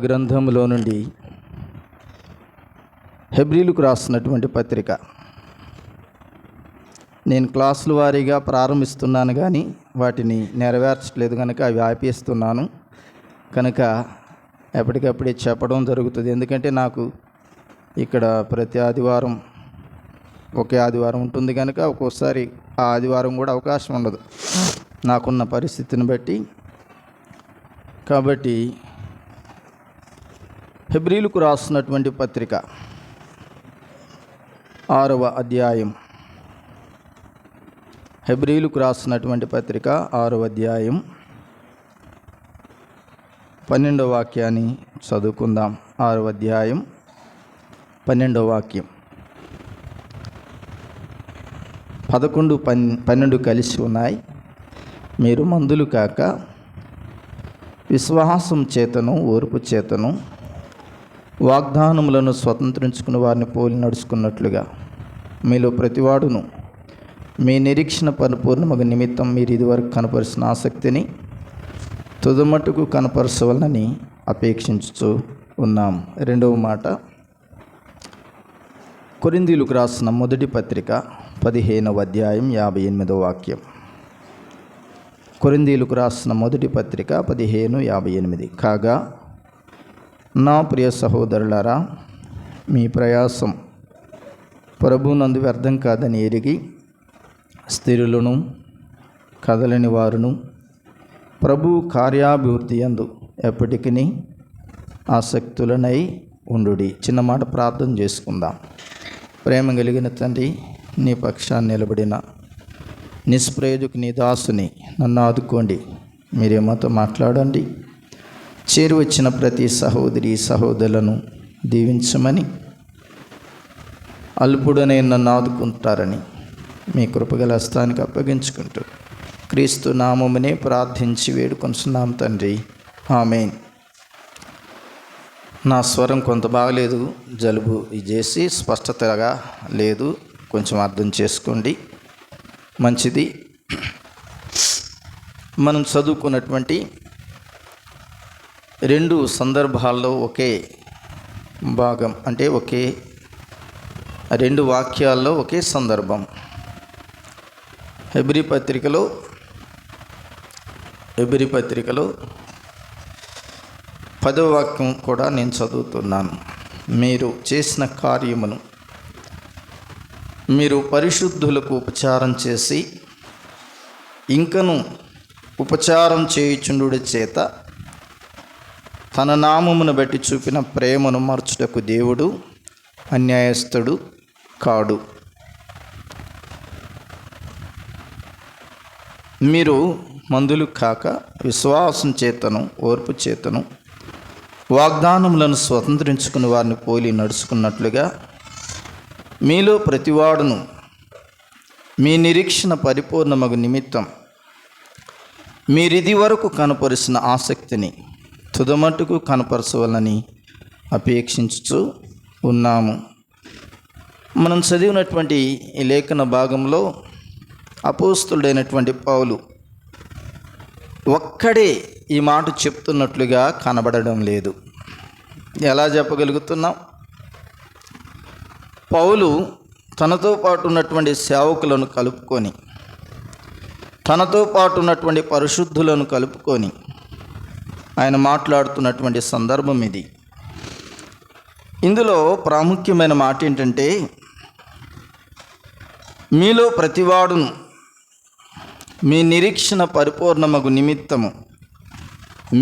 గ్రంథంలో నుండి హెబ్రీలకు రాసినటువంటి పత్రిక. నేను క్లాసుల వారీగా ప్రారంభిస్తున్నాను కానీ వాటిని నెరవేర్చలేదు కనుక అవి ఆపేస్తున్నాను. కనుక ఎప్పటికప్పుడే చెప్పడం జరుగుతుంది. ఎందుకంటే నాకు ఇక్కడ ప్రతి ఆదివారం ఒకే ఆదివారం ఉంటుంది కనుక ఒక్కోసారి ఆ ఆదివారం కూడా అవకాశం ఉండదు నాకున్న పరిస్థితిని బట్టి. కాబట్టి హెబ్రీలకు రాసినటువంటి పత్రిక 6వ అధ్యాయం, హెబ్రీలకు రాసినటువంటి పత్రిక 6వ అధ్యాయం 12వ వాక్యాన్ని చదువుకుందాం. 6వ అధ్యాయం 12వ వాక్యం. 11, 12 కలిసి ఉన్నాయి. మీరు మందులు కాక విశ్వాసం చేతను ఓర్పు చేతను వాగ్దానములను స్వతంత్రించుకున్న వారిని పోలి నడుచుకున్నట్లుగా మీలో ప్రతివాడును మీ నిరీక్షణ పరిపూర్ణమగు నిమిత్తం మీరు ఇదివరకు కనపరిచిన ఆసక్తిని తుదమట్టుకు కనపరచవలనని అపేక్షించుతూ ఉన్నాం. రెండవ మాట, కొరింథీయులకు రాసిన మొదటి పత్రిక 15వ అధ్యాయం 58వ వాక్యం. కొరింథీయులకు రాసిన మొదటి పత్రిక 15:58. కాగా నా ప్రియ సహోదరులారా, మీ ప్రయాసం ప్రభువునందు వ్యర్థం కాదని ఎరిగి స్థిరులను కదలని వారును ప్రభు కార్యాభివృద్ధి యందు ఎప్పటికీ ఆసక్తులనై ఉండుడి. చిన్న మాట ప్రార్థన చేసుకుందాం. ప్రేమ కలిగిన తండ్రి, నీ పక్షాన్ని నిలబడిన నిష్ప్రయోజకు నీ దాసుని నన్ను ఆదుకోండి. మీరే మాతో మాట్లాడండి. చేరి వచ్చిన ప్రతి సహోదరి సహోదరులను దీవించమని, అల్పుడనే నన్ను ఆదుకుంటారని మీ కృపగల హస్తానికి అప్పగించుకుంటూ క్రీస్తు నామమునే ప్రార్థించి వేడుకొంటున్నాం తండ్రి, ఆమేన్. నా స్వరం కొంత బాగలేదు, జలుబు చేసి స్పష్టతగా లేదు, కొంచెం అర్థం చేసుకోండి. మంచిది. మనం చదువుకున్నటువంటి 2 సందర్భాల్లో ఒకే భాగం, అంటే ఒకే 2 వాక్యాల్లో ఒకే సందర్భం. హెబ్రీ పత్రికలో 10వ వాక్యం కూడా నేను చదువుతున్నాను. మీరు చేసిన కార్యమును మీరు పరిశుద్ధులకు ఉపచారం చేసి ఇంకను ఉపచారం చేయుచుండుడి చేత తన నామమును బట్టి చూపిన ప్రేమను మార్చుటకు దేవుడు అన్యాయస్తుడు కాడు. మీరు మందులు కాక విశ్వాసం చేతను ఓర్పు చేతను వాగ్దానములను స్వతంత్రించుకుని వారిని పోలి నడుచుకున్నట్లుగా మీలో ప్రతివాడును మీ నిరీక్షణ పరిపూర్ణమగు నిమిత్తం మీరిది వరకు కనపరిచిన ఆసక్తిని తుదమట్టుకు కనపరచవలని అపేక్షించుతూ ఉన్నాము. మనం చదివినటువంటి ఈ లేఖన భాగంలో అపోస్తలుడైనటువంటి పౌలు ఒక్కడే ఈ మాట చెప్తున్నట్లుగా కనబడడం లేదు. ఎలా చెప్పగలుగుతున్నాం? పౌలు తనతో పాటు ఉన్నటువంటి సేవకులను కలుపుకొని, తనతో పాటు ఉన్నటువంటి పరిశుద్ధులను కలుపుకొని ఆయన మాట్లాడుతున్నటువంటి సందర్భం ఇది. ఇందులో ప్రాముఖ్యమైన మాట ఏంటంటే, మీలో ప్రతివాడును మీ నిరీక్షణ పరిపూర్ణమగు నిమిత్తము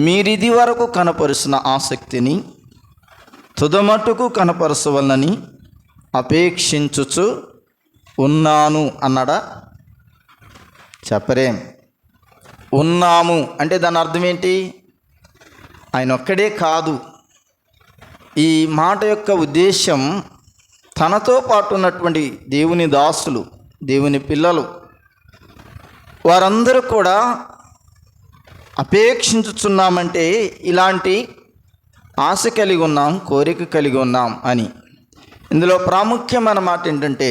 మీరిది వరకు కనపరిచిన ఆసక్తిని తుదమట్టుకు కనపరచవలనని అపేక్షించుచు ఉన్నాను అన్నాడా? చెప్పరేం. ఉన్నాము అంటే దాని అర్థం ఏంటి? ఆయన ఒక్కడే కాదు. ఈ మాట యొక్క ఉద్దేశం తనతో పాటు ఉన్నటువంటి దేవుని దాసులు, దేవుని పిల్లలు, వారందరూ కూడా అపేక్షించుచున్నామంటే ఇలాంటి ఆశ కలిగి ఉన్నాం, కోరిక కలిగి ఉన్నాం అని. ఇందులో ప్రాముఖ్యమైన మాట ఏంటంటే,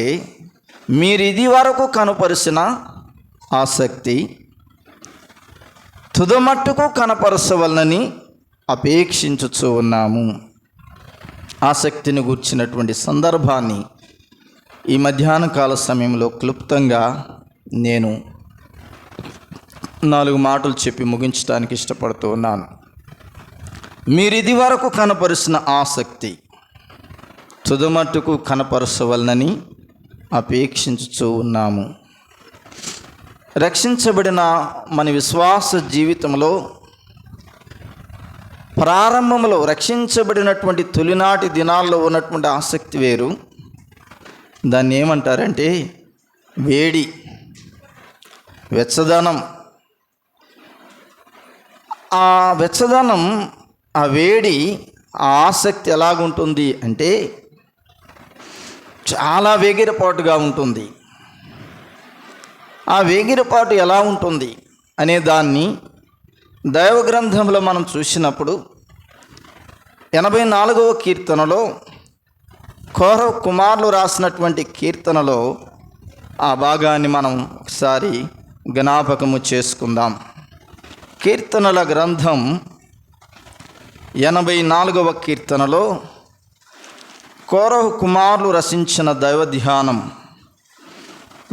మీరు ఇది వరకు కనుపరిచిన ఆసక్తి తుదమట్టుకు కనపరచవలనని అపేక్షించుచూ ఉన్నాము. ఆసక్తిని గూర్చినటువంటి సందర్భాన్ని ఈ మధ్యాహ్న కాల సమయంలో క్లుప్తంగా నేను 4 మాటలు చెప్పి ముగించడానికి ఇష్టపడుతూ ఉన్నాను. మీరు ఇది వరకు కనపరిచిన ఆసక్తి తుదమట్టుకు కనపరచవలనని అపేక్షించుచూ ఉన్నాము. రక్షించబడిన మన విశ్వాస జీవితంలో ప్రారంభంలో రక్షించబడినటువంటి తొలినాటి దినాల్లో ఉన్నటువంటి ఆసక్తి వేరు. దాన్ని ఏమంటారంటే వేడి, వెచ్చదనం. ఆ వెచ్చదనం, ఆ వేడి, ఆ ఆసక్తి ఎలాగుంటుంది అంటే చాలా వేగిరపాటుగా ఉంటుంది. ఆ వేగిరపాటు ఎలా ఉంటుంది అనే దాన్ని దైవ గ్రంథంలో మనం చూసినప్పుడు 84వ కీర్తనలో కోరహు కుమారులు రాసినటువంటి కీర్తనలో ఆ భాగాన్ని మనం ఒకసారి జ్ఞాపకము చేసుకుందాం. కీర్తనల గ్రంథం 84వ కీర్తనలో కోరహు కుమారులు రచించిన దైవ ధ్యానం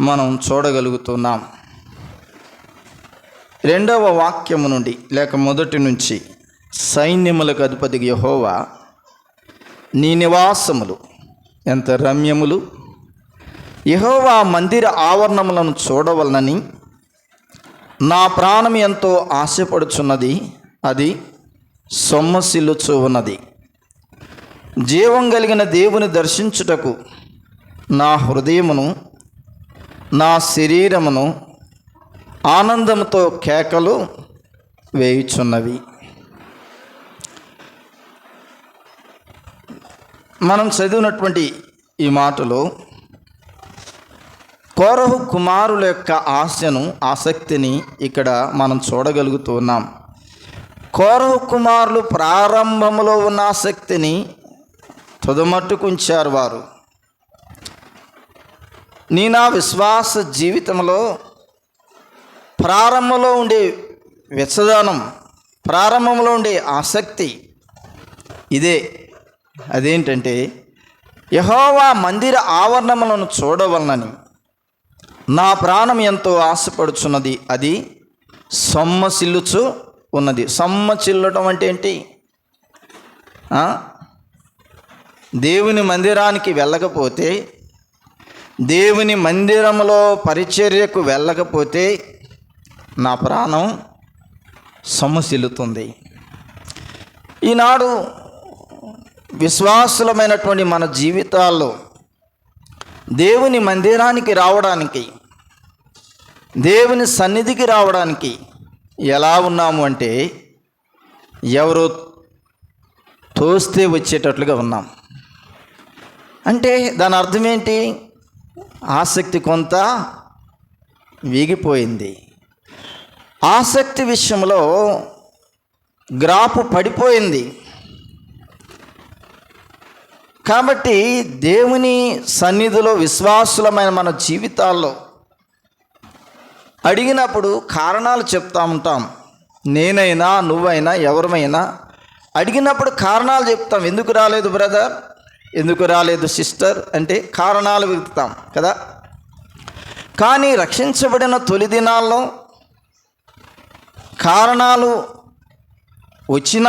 మనం చూడగలుగుతున్నాం. 2వ వాక్యము నుండి లేక మొదటి నుంచి, సైన్యములకు అధిపతి యెహోవా, నీ నివాసములు ఎంత రమ్యములు, యెహోవా మందిర ఆవరణములను చూడవలనని నా ప్రాణం ఎంతో ఆశపడుచున్నది, అది సొమ్మసిల్లుచూ ఉన్నది. జీవం కలిగిన దేవుని దర్శించుటకు నా హృదయమును నా శరీరమును ఆనందంతో కేకలు వేయుచున్నవి. మనం చదివినటువంటి ఈ మాటలో కోరహు కుమారుల యొక్క ఆశను, ఆసక్తిని ఇక్కడ మనం చూడగలుగుతున్నాం. కోరహు కుమారులు ప్రారంభంలో ఉన్న ఆసక్తిని తుదమట్టుకుంచారు వారు. నా విశ్వాస జీవితంలో ప్రారంభంలో ఉండే వెచ్చదనం, ప్రారంభంలో ఉండే ఆసక్తి ఇదే. అదేంటంటే యెహోవా మందిర ఆవరణములను చూడవలనని నా ప్రాణం ఎంతో ఆశపడుచున్నది, అది సొమ్మసిల్లుచు ఉన్నది. సొమ్మసిల్లటం అంటే ఏంటి? దేవుని మందిరానికి వెళ్ళకపోతే, దేవుని మందిరంలో పరిచర్యకు వెళ్ళకపోతే నా ప్రాణం సొమ్మసిల్లుతుంది. ఈనాడు విశ్వాసులమైనటువంటి మన జీవితాల్లో దేవుని మందిరానికి రావడానికి, దేవుని సన్నిధికి రావడానికి ఎలా ఉన్నాము అంటే ఎవరో తోస్తే వచ్చేటట్లుగా ఉన్నాం. అంటే దాని అర్థం ఏంటి? ఆసక్తి కొంత వీగిపోయింది. ఆసక్తి విషయంలో గ్రాఫ్ పడిపోయింది. కాబట్టి దేవుని సన్నిధిలో విశ్వాసులమైన మన జీవితాల్లో అడిగినప్పుడు కారణాలు చెప్తా ఉంటాం. నేనైనా, నువ్వైనా, ఎవరమైనా అడిగినప్పుడు కారణాలు చెప్తాం. ఎందుకు రాలేదు బ్రదర్, ఎందుకు రాలేదు సిస్టర్ అంటే కారణాలు వెతుకుతాం కదా. కానీ రక్షించబడిన తొలి దినాల్లో కారణాలు వచ్చిన,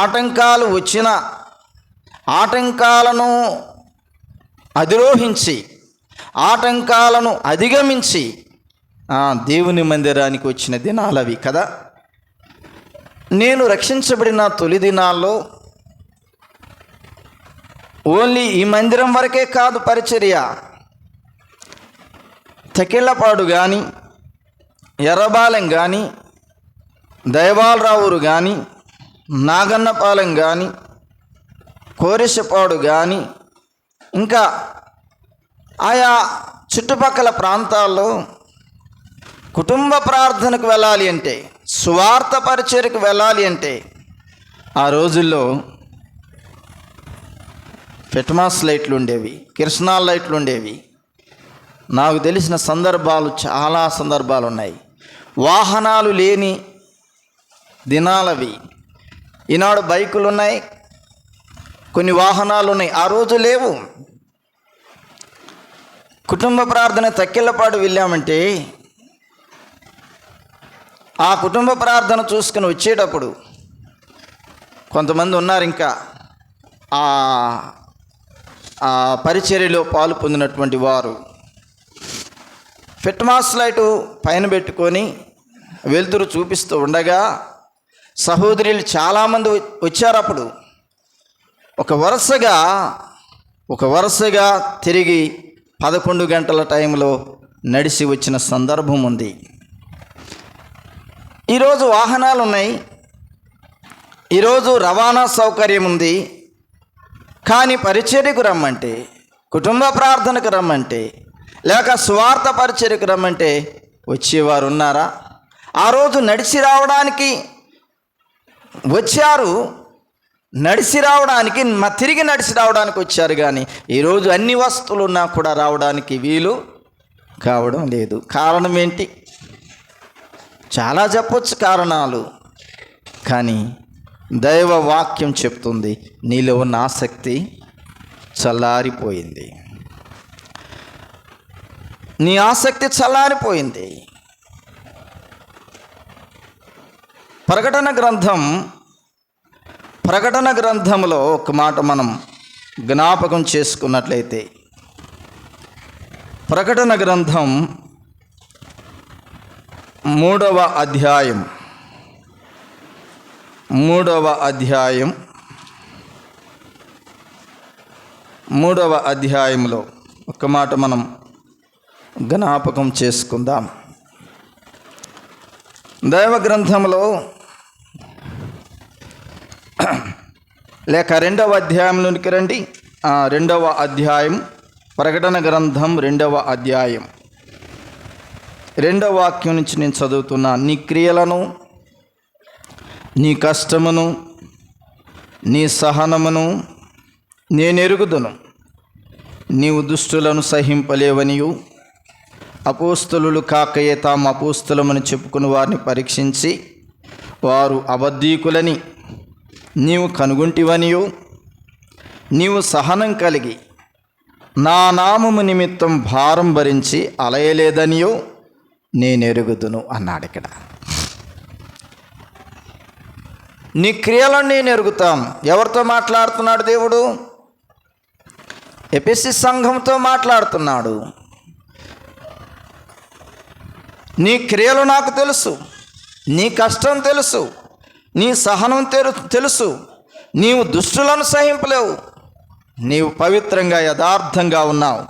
ఆటంకాలు వచ్చిన, ఆటంకాలను అధిరోహించి, ఆటంకాలను అధిగమించి దేవుని మందిరానికి వచ్చిన దినాలవి కదా. నేను రక్షించబడిన తొలి దినాల్లో ఓన్లీ ఈ మందిరం వరకే కాదు పరిచర్య. తకిళ్ళపాడు కానీ, ఎర్రబాలెం కానీ, దైవాలరావురు కానీ, నాగన్నపాలెం కానీ, కోరెసపాడు కానీ, ఇంకా ఆయా చుట్టుపక్కల ప్రాంతాల్లో కుటుంబ ప్రార్థనకు వెళ్ళాలి అంటే, సువార్త పరిచర్యకు వెళ్ళాలి అంటే ఆ రోజుల్లో ఫెట్మాస్ లైట్లు ఉండేవి, కిరసనాల్ లైట్లు ఉండేవి. నాకు తెలిసిన సందర్భాలు, చాలా సందర్భాలు ఉన్నాయి. వాహనాలు లేని దినాలవి. ఈనాడు బైకులు ఉన్నాయి, కొన్ని వాహనాలు ఉన్నాయి, ఆ రోజు లేవు. కుటుంబ ప్రార్థన తక్కెళ్ళపాడు వెళ్ళామంటే ఆ కుటుంబ ప్రార్థన చూసుకుని వచ్చేటప్పుడు కొంతమంది ఉన్నారు ఇంకా ఆ పరిచర్యలో పాలు పొందినటువంటి వారు ఫిట్మాస్ లైటు పైన పెట్టుకొని వెలుతురు చూపిస్తూ ఉండగా సహోదరులు చాలామంది వచ్చారు. అప్పుడు ఒక వరుసగా తిరిగి 11 గంటల టైంలో నడిచి వచ్చిన సందర్భం ఉంది. ఈరోజు వాహనాలు ఉన్నాయి, ఈరోజు రవాణా సౌకర్యం ఉంది. కానీ పరిచర్యకు రమ్మంటే, కుటుంబ ప్రార్థనకు రమ్మంటే, లేక స్వార్థ పరిచర్యకు రమ్మంటే వచ్చేవారు ఉన్నారా? ఆ రోజు నడిచి రావడానికి వచ్చారు, తిరిగి నడిచి రావడానికి వచ్చారు. కానీ ఈరోజు అన్ని వస్తువులు ఉన్నా కూడా రావడానికి వీలు కావడం లేదు. కారణం ఏంటి? చాలా చెప్పొచ్చు కారణాలు, కానీ దైవ వాక్యం చెప్తుంది, నీలో ఉన్న ఆసక్తి చల్లారిపోయింది. నీ ఆసక్తి చల్లారిపోయింది. ప్రకటన గ్రంథంలో ఒక మాట మనం జ్ఞాపకం చేసుకున్నట్లయితే, ప్రకటన గ్రంథం 3వ అధ్యాయంలో ఒక మాట మనం జ్ఞాపకం చేసుకుందాం. దైవ గ్రంథంలో లేక 2వ అధ్యాయంలోనికి రండి. 2వ అధ్యాయం, ప్రకటన గ్రంథం 2వ అధ్యాయం 2వ వాక్యం నుంచి నేను చదువుతున్నా. నీ క్రియలను, నీ కష్టమును, నీ సహనమును నేను ఎరుగుదును. నీవు దుష్టులను సహింపలేవనియు, అపోస్తలులు కాకయే తాము అపోస్తలమని చెప్పుకుని వారిని పరీక్షించి వారు అబద్ధీకులని నీవు కనుగొంటివనియు, నీవు సహనం కలిగి నా నామము నిమిత్తం భారం భరించి అలయలేదనియో నేను ఎరుగుదును అన్నాడు. ఇక్కడ నీ క్రియలను నేను ఎరుగుతాను. ఎవరితో మాట్లాడుతున్నాడు దేవుడు? ఎఫెసీ సంఘంతో మాట్లాడుతున్నాడు. నీ క్రియలు నాకు తెలుసు, నీ కష్టం తెలుసు, నీ సహనం తెలుసు. నీవు దుష్టులను సహింపలేవు, నీవు పవిత్రంగా యథార్థంగా ఉన్నావు.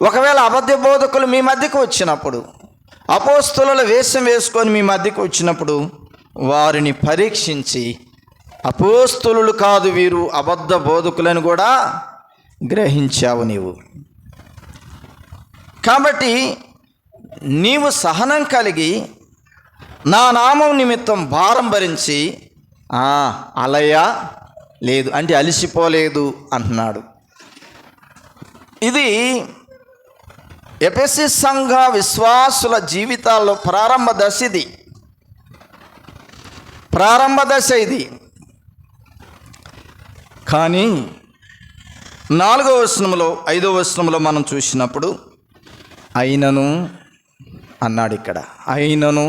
ఒకవేళ అబద్ధ బోధకులు మీ మధ్యకు వచ్చినప్పుడు, అపోస్తలుల వేషం వేసుకొని మీ మధ్యకు వచ్చినప్పుడు వారిని పరీక్షించి అపోస్తలులు కాదు వీరు అబద్ధ బోధకులను కూడా గ్రహించావు నీవు. కాబట్టి నీవు సహనం కలిగి నా నామం నిమిత్తం భారం భరించి అలయ లేదు అంటే అలిసిపోలేదు అంటున్నాడు. ఇది ఎఫెసీ సంఘ విశ్వాసుల జీవితాల్లో ప్రారంభ దశ ఇది. కానీ 4వ వచనంలో 5వ వచనంలో మనం చూసినప్పుడు అయినను అన్నాడు. ఇక్కడ అయినను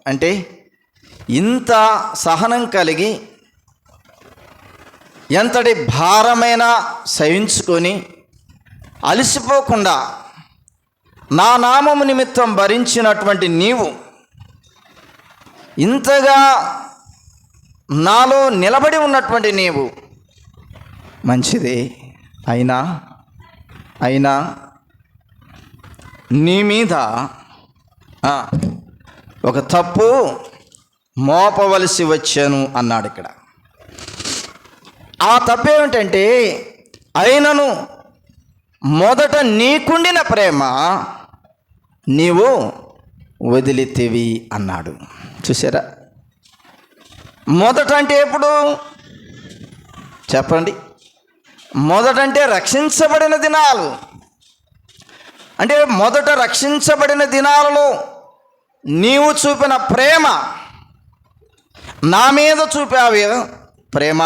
అంటే ఇంత సహనం కలిగి ఎంతటి భారమైనా సహించుకొని అలసిపోకుండా నా నామము నిమిత్తం భరించినటువంటి నీవు ఇంతగా నాలో నిలబడి ఉన్నటువంటి నీవు మంచిదే. అయినా నీ మీద ఒక తప్పు మోపవలసి వచ్చాను అన్నాడు. ఇక్కడ ఆ తప్పు ఏమిటంటే, అయినను మొదట నీకుండిన ప్రేమ నీవు వదిలితివి అన్నాడు. చూసారా? మొదట అంటే ఎప్పుడు చెప్పండి? మొదటంటే రక్షించబడిన దినాలు. అంటే మొదట రక్షించబడిన దినాలలో నీవు చూపిన ప్రేమ, నా మీద చూపావే ప్రేమ,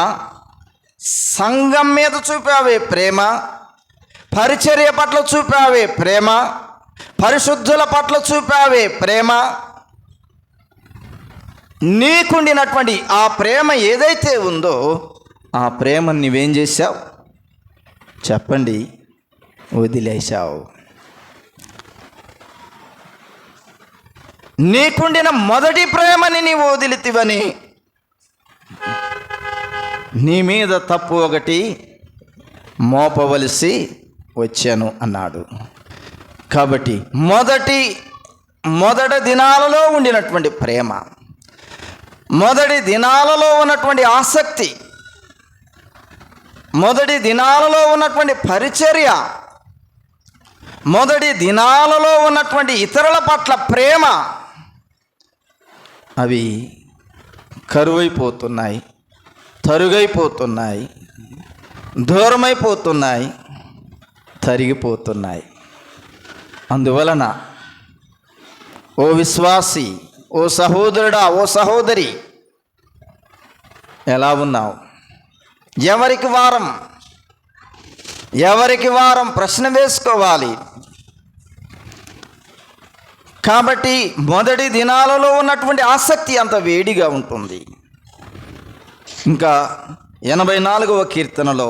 సంఘం మీద చూపావే ప్రేమ, పరిచర్య పట్ల చూపావే ప్రేమ, పరిశుద్ధుల పట్ల చూపావే ప్రేమ. నీకుండినటువంటి ఆ ప్రేమ ఏదైతే ఉందో ఆ ప్రేమను నువ్వేం చేశావు చెప్పండి? వదిలేశావు. నీకుండిన మొదటి ప్రేమని నీవు వదిలితివని నీ మీద తప్పు ఒకటి మోపవలసి వచ్చాను అన్నాడు. కాబట్టి మొదటి దినాలలో ఉండినటువంటి ప్రేమ, మొదటి దినాలలో ఉన్నటువంటి ఆసక్తి, మొదటి దినాలలో ఉన్నటువంటి పరిచర్య, మొదటి దినాలలో ఉన్నటువంటి ఇతరుల పట్ల ప్రేమ, అవి కరువైపోతున్నాయి, తరుగైపోతున్నాయి, దూరమైపోతున్నాయి, తరిగిపోతున్నాయి. అందువలన ఓ విశ్వాసి, ఓ సహోదరుడా, ఓ సహోదరి, ఎలా ఉన్నావు? ఎవరికి వారం ప్రశ్న వేసుకోవాలి. కాబట్టి మొదటి దినాలలో ఉన్నటువంటి ఆసక్తి అంత వేడిగా ఉంటుంది. ఇంకా 84వ కీర్తనలో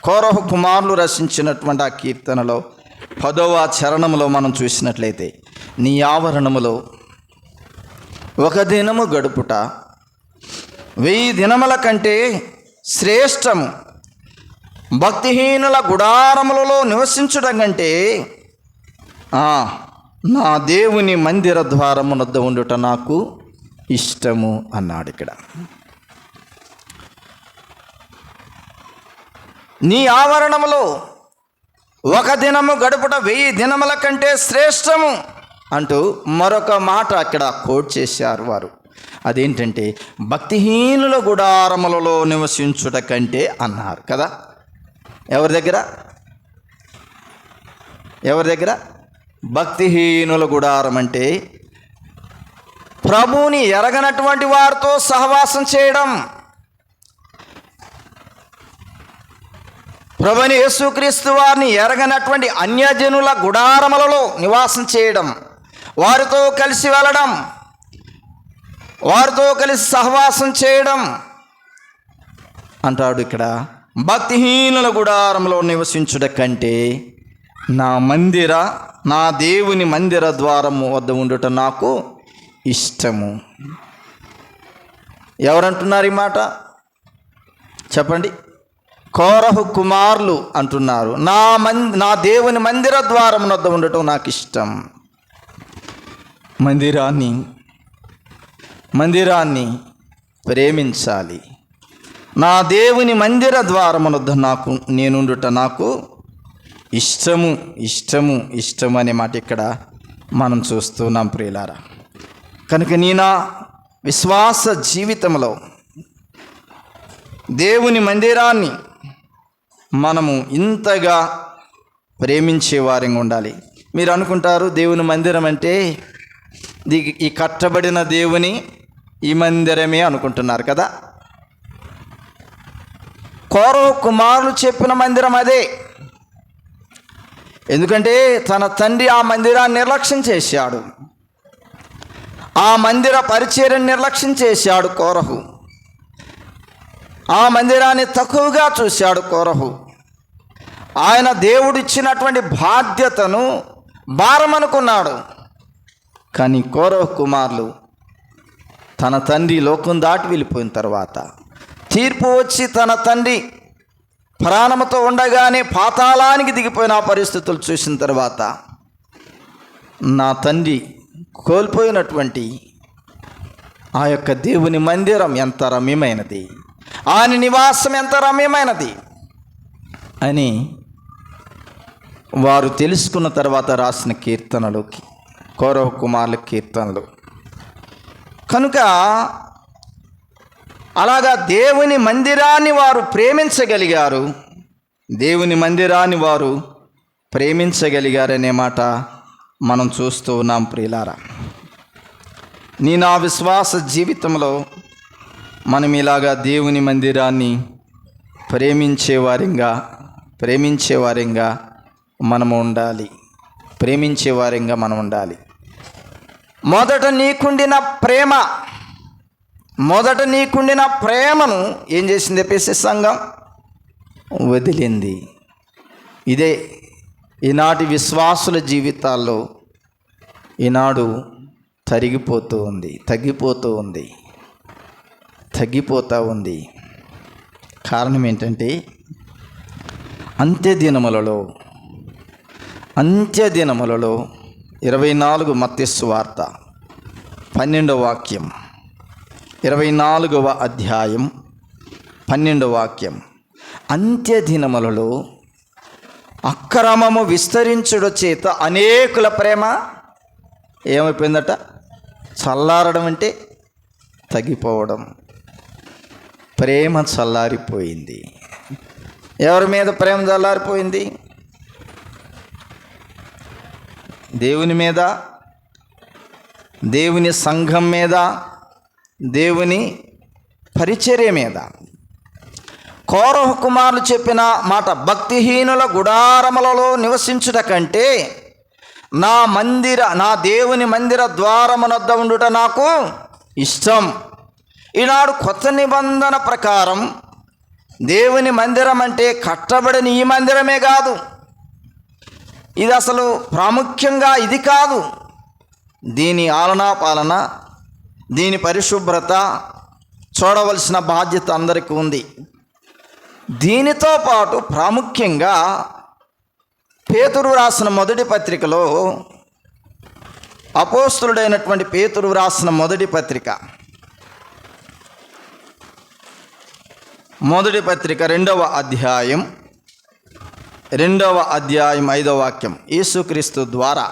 కోరహు కుమారులు రచించినటువంటి ఆ కీర్తనలో 10వ చరణంలో మనం చూసినట్లయితే, నీ ఆవరణములో ఒక దినము గడుపుట 1000 దినముల కంటే శ్రేష్టము, భక్తిహీనుల గుడారములలో నివసించడం కంటే నా దేవుని మందిర ద్వారమునొద్ద ఉండుట నాకు ఇష్టము అన్నాడు. ఇక్కడ నీ ఆవరణములో ఒక దినము గడుపుట 1000 దినముల కంటే శ్రేష్టము అంటూ మరొక మాట అక్కడ కోట్ చేశారు వారు. అదేంటంటే భక్తిహీనుల గుడారములలో నివసించుట కంటే అన్నారు కదా. ఎవరి దగ్గర? భక్తిహీనుల గుడారం అంటే ప్రభువుని ఎరగనటువంటి వారితో సహవాసం చేయడం, ప్రభుని యేసుక్రీస్తు వారిని ఎరగనటువంటి అన్యజనుల గుడారములలో నివాసం చేయడం, వారితో కలిసి వెళ్ళడం, వారితో కలిసి సహవాసం చేయడం అంటాడు. ఇక్కడ భక్తిహీనుల గుడారంలో నివసించుట కంటే నా దేవుని మందిర ద్వారము వద్ద ఉండుట నాకు ఇష్టము. ఎవరంటున్నారు ఈ మాట చెప్పండి? కోరహు కుమారులు అంటున్నారు, నా దేవుని మందిర ద్వారం వద్ద ఉండటం నాకు ఇష్టం. మందిరాన్ని ప్రేమించాలి. నా దేవుని మందిర ద్వారం వద్ద నేనుండుట నాకు ఇష్టము అనే మాట ఇక్కడ మనం చూస్తున్నాం ప్రియులారా. కనుక నా విశ్వాస జీవితంలో దేవుని మందిరాన్ని మనము ఇంతగా ప్రేమించే వారంగా ఉండాలి. మీరు అనుకుంటారు దేవుని మందిరం అంటే ఈ కట్టబడిన దేవుని ఈ మందిరమే అనుకుంటున్నారు కదా. కోరహు కుమారులు చెప్పిన మందిరం అదే. ఎందుకంటే తన తండ్రి ఆ మందిరాన్ని నిర్లక్ష్యం చేశాడు, ఆ మందిర పరిచర్యను నిర్లక్ష్యం చేశాడు కోరహు, ఆ మందిరాన్ని తక్కువగా చూశాడు కోరహు. ఆయన దేవుడిచ్చినటువంటి బాధ్యతను భారం అనుకున్నాడు. కానీ కోరహు కుమారులు తన తండ్రి లోకం దాటి వెళ్ళిపోయిన తర్వాత, తీర్పు వచ్చి తన తండ్రి ప్రాణముతో ఉండగానే పాతాళానికి దిగిపోయిన ఆ పరిస్థితులు చూసిన తర్వాత, నా తండ్రి కోల్పోయినటువంటి ఆ యొక్క దేవుని మందిరం ఎంత రమ్యమైనది, ఆయన నివాసం ఎంత రమ్యమైనది అని వారు తెలుసుకున్న తర్వాత రాసిన కీర్తనలు కోరహు కుమారుల కీర్తనలు. కనుక అలాగా దేవుని మందిరాన్ని వారు ప్రేమించగలిగారు, దేవుని మందిరాన్ని వారు ప్రేమించగలిగారనే మాట మనం చూస్తూ ఉన్నాం ప్రియులారా. నా విశ్వాస జీవితంలో మనం ఇలాగా దేవుని మందిరాన్ని ప్రేమించేవారిగా మనము ఉండాలి. మనం ఉండాలి. మొదట నీకుండిన ప్రేమను ఏం చేసింది ఎఫెసీ సంఘం? వదిలింది. ఇదే ఈనాటి విశ్వాసుల జీవితాల్లో ఈనాడు తరిగిపోతూ ఉంది, తగ్గిపోతూ ఉంది. కారణం ఏంటంటే అంత్య దినములలో 24 మత్తయి సువార్త 12వ వాక్యం, 24వ అధ్యాయం 12వ వాక్యం. అంత్య దినములలో అక్రమము విస్తరించుట చేత అనేకుల ప్రేమ ఏమైపోయిందట? చల్లారడం అంటే తగ్గిపోవడం. ప్రేమ చల్లారిపోయింది. ఎవరి మీద ప్రేమ చల్లారిపోయింది? దేవుని మీద, దేవుని సంఘం మీద, దేవుని పరిచర్య మీద. కోరహు కుమారులు చెప్పిన మాట, భక్తిహీనుల గుడారములలో నివసించుట కంటే నా దేవుని మందిర ద్వారమునొద్ద ఉండుట నాకు ఇష్టం. ఈనాడు కొత్త నిబంధన ప్రకారం దేవుని మందిరం అంటే కట్టబడిన ఈ మందిరమే కాదు. ఇది అసలు ప్రాముఖ్యంగా ఇది కాదు. దీని ఆలనా పాలన, దీని పరిశుభ్రత చూడవలసిన బాధ్యత అందరికీ ఉంది. దీనితో పాటు ప్రాముఖ్యంగా పేతురు రాసిన మొదటి పత్రికలో, అపోస్తులుడైనటువంటి పేతురు రాసిన మొదటి పత్రిక 2వ అధ్యాయం 5వ వాక్యం. యేసుక్రీస్తు ద్వారా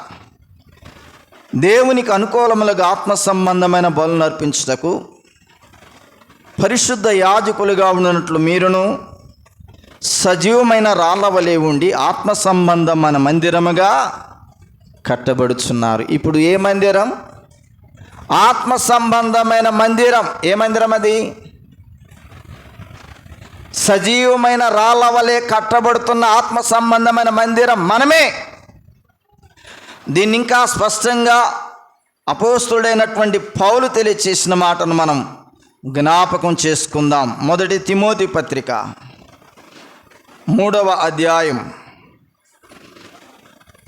దేవునికి అనుకూలములుగా ఆత్మ సంబంధమైన బలులను అర్పించుటకు పరిశుద్ధ యాజకులుగా ఉన్నట్లు మీరును సజీవమైన రాళ్ల వలె ఉండి ఆత్మ సంబంధమైన మందిరముగా కట్టబడుచున్నారు. ఇప్పుడు ఏ మందిరం? ఆత్మ సంబంధమైన మందిరం. ఏ మందిరం అది? సజీవమైన రాళ్ల వలె కట్టబడుతున్న ఆత్మ సంబంధమైన మందిరం మనమే. దీన్ని ఇంకా స్పష్టంగా అపోస్తుడైనటువంటి పౌలు తెలియచేసిన మాటను మనం జ్ఞాపకం చేసుకుందాం. 1 తిమోతి పత్రిక 3వ అధ్యాయం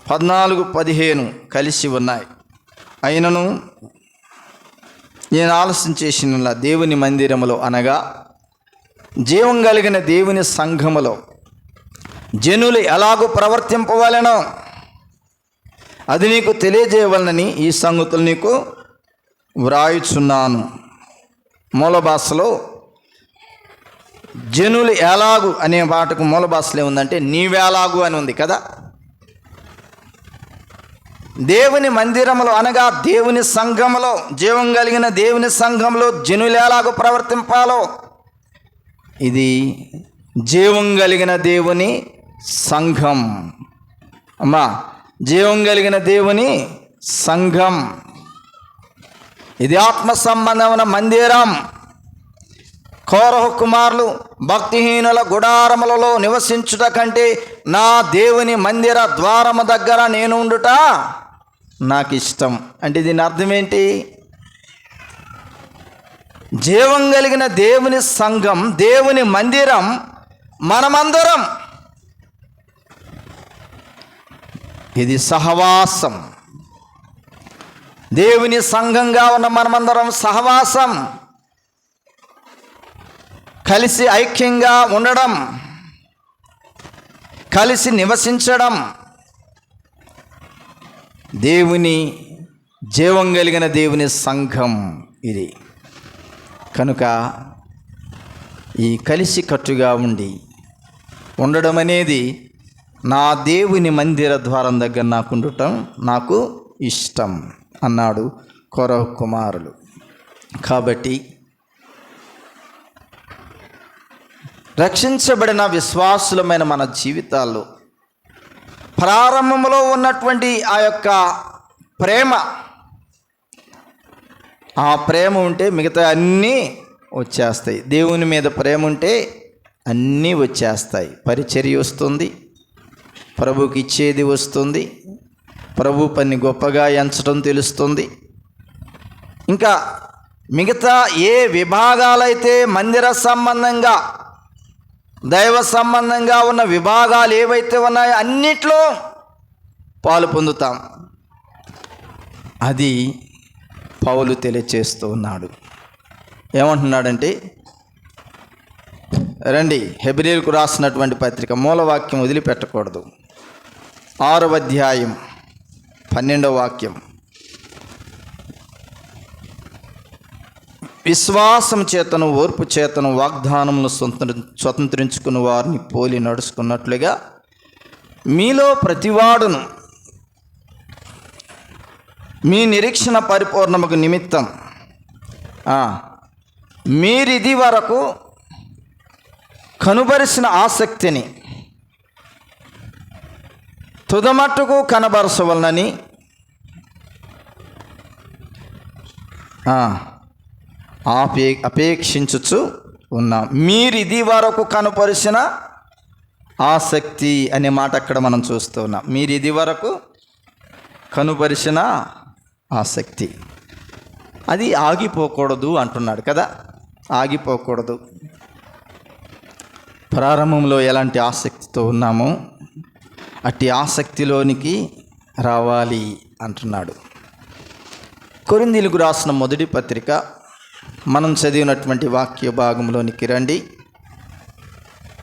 14-15 కలిసి ఉన్నాయి. అయినను నేను ఆలస్యం చేసిన దేవుని మందిరములో అనగా జీవం కలిగిన దేవుని సంఘములో జనులు ఎలాగూ ప్రవర్తింపవలెనో అది నీకు తెలియజేయవలనని ఈ సంగతులు నీకు వ్రాయుచున్నాను. మూల భాషలో జనులు ఎలాగు అనే మాటకు మూల భాషలో ఏముందంటే నీవెలాగు అని ఉంది కదా. దేవుని మందిరములో అనగా దేవుని సంఘములో, జీవం కలిగిన దేవుని సంఘంలో జనులు ఎలాగూ ప్రవర్తింపాలో, ఇది జీవం కలిగిన దేవుని సంఘం. అమ్మా, జీవం కలిగిన దేవుని సంఘం. ఇది ఆత్మ సంబంధమైన మందిరం. కోరహు కుమారులు భక్తిహీనుల గుడారములలో నివసించుట కంటే నా దేవుని మందిర ద్వారము దగ్గర నేను ఉండుట నాకు ఇష్టం. అంటే దీని అర్థం ఏంటి? జీవం కలిగిన దేవుని సంఘం, దేవుని మందిరం మనమందరం. ఇది సహవాసం. దేవుని సంఘంగా ఉన్న మనమందరం సహవాసం, కలిసి ఐక్యంగా ఉండడం, కలిసి నివసించడం. దేవుని జీవం కలిగిన దేవుని సంఘం ఇది. కనుక ఈ కలిసి కట్టుగా ఉండడం అనేది నా దేవుని మందిర ద్వారం దగ్గర నాకు ఉండటం నాకు ఇష్టం అన్నాడు కోరహు కుమారులు. కాబట్టి రక్షించబడిన విశ్వాసులమైన మన జీవితాల్లో ప్రారంభంలో ఉన్నటువంటి ఆ యొక్క ప్రేమ ఆ ప్రేమ ఉంటే మిగతా అన్నీ వచ్చేస్తాయి. దేవుని మీద ప్రేమ ఉంటే అన్నీ వచ్చేస్తాయి. పరిచర్య వస్తుంది, ప్రభుకి ఇచ్చేది వస్తుంది, ప్రభు పని గొప్పగా ఎంచడం తెలుస్తుంది. ఇంకా మిగతా ఏ విభాగాలైతే మందిర సంబంధంగా దైవ సంబంధంగా ఉన్న విభాగాలు ఏవైతే ఉన్నాయో అన్నిట్లో పాలు పొందుతాం. అది పౌలు తెలియచేస్తూ ఉన్నాడు. ఏమంటున్నాడంటే, రండి హెబ్రీయులకు రాసినటువంటి పత్రిక మూలవాక్యం వదిలిపెట్టకూడదు. 6వ అధ్యాయం 12వ వాక్యం. విశ్వాసం చేతను ఓర్పు చేతను వాగ్దానములను స్వతంత్రించుకున్న వారిని పోలి నడుచుకున్నట్లుగా మీలో ప్రతివాడును మీ నిరీక్షణ పరిపూర్ణముకు నిమిత్తం మీరిది వరకు కనుబరిసిన ఆసక్తిని తుదమట్టుకు కనబరచవలనని అపేక్షించుచు ఉన్నాం. మీరిది వరకు కనుపరిచిన ఆసక్తి అనే మాట అక్కడ మనం చూస్తూ ఉన్నాం. మీరిది వరకు కనుపరిచిన ఆసక్తి, అది ఆగిపోకూడదు అంటున్నాడు కదా. ఆగిపోకూడదు. ప్రారంభంలో ఎలాంటి ఆసక్తితో ఉన్నామో అట్టి ఆసక్తిలోనికి రావాలి అంటున్నాడు. కొరింథీయులకు రాసిన మొదటి పత్రిక మనం చదివినటువంటి వాక్య భాగంలోనికి రండి.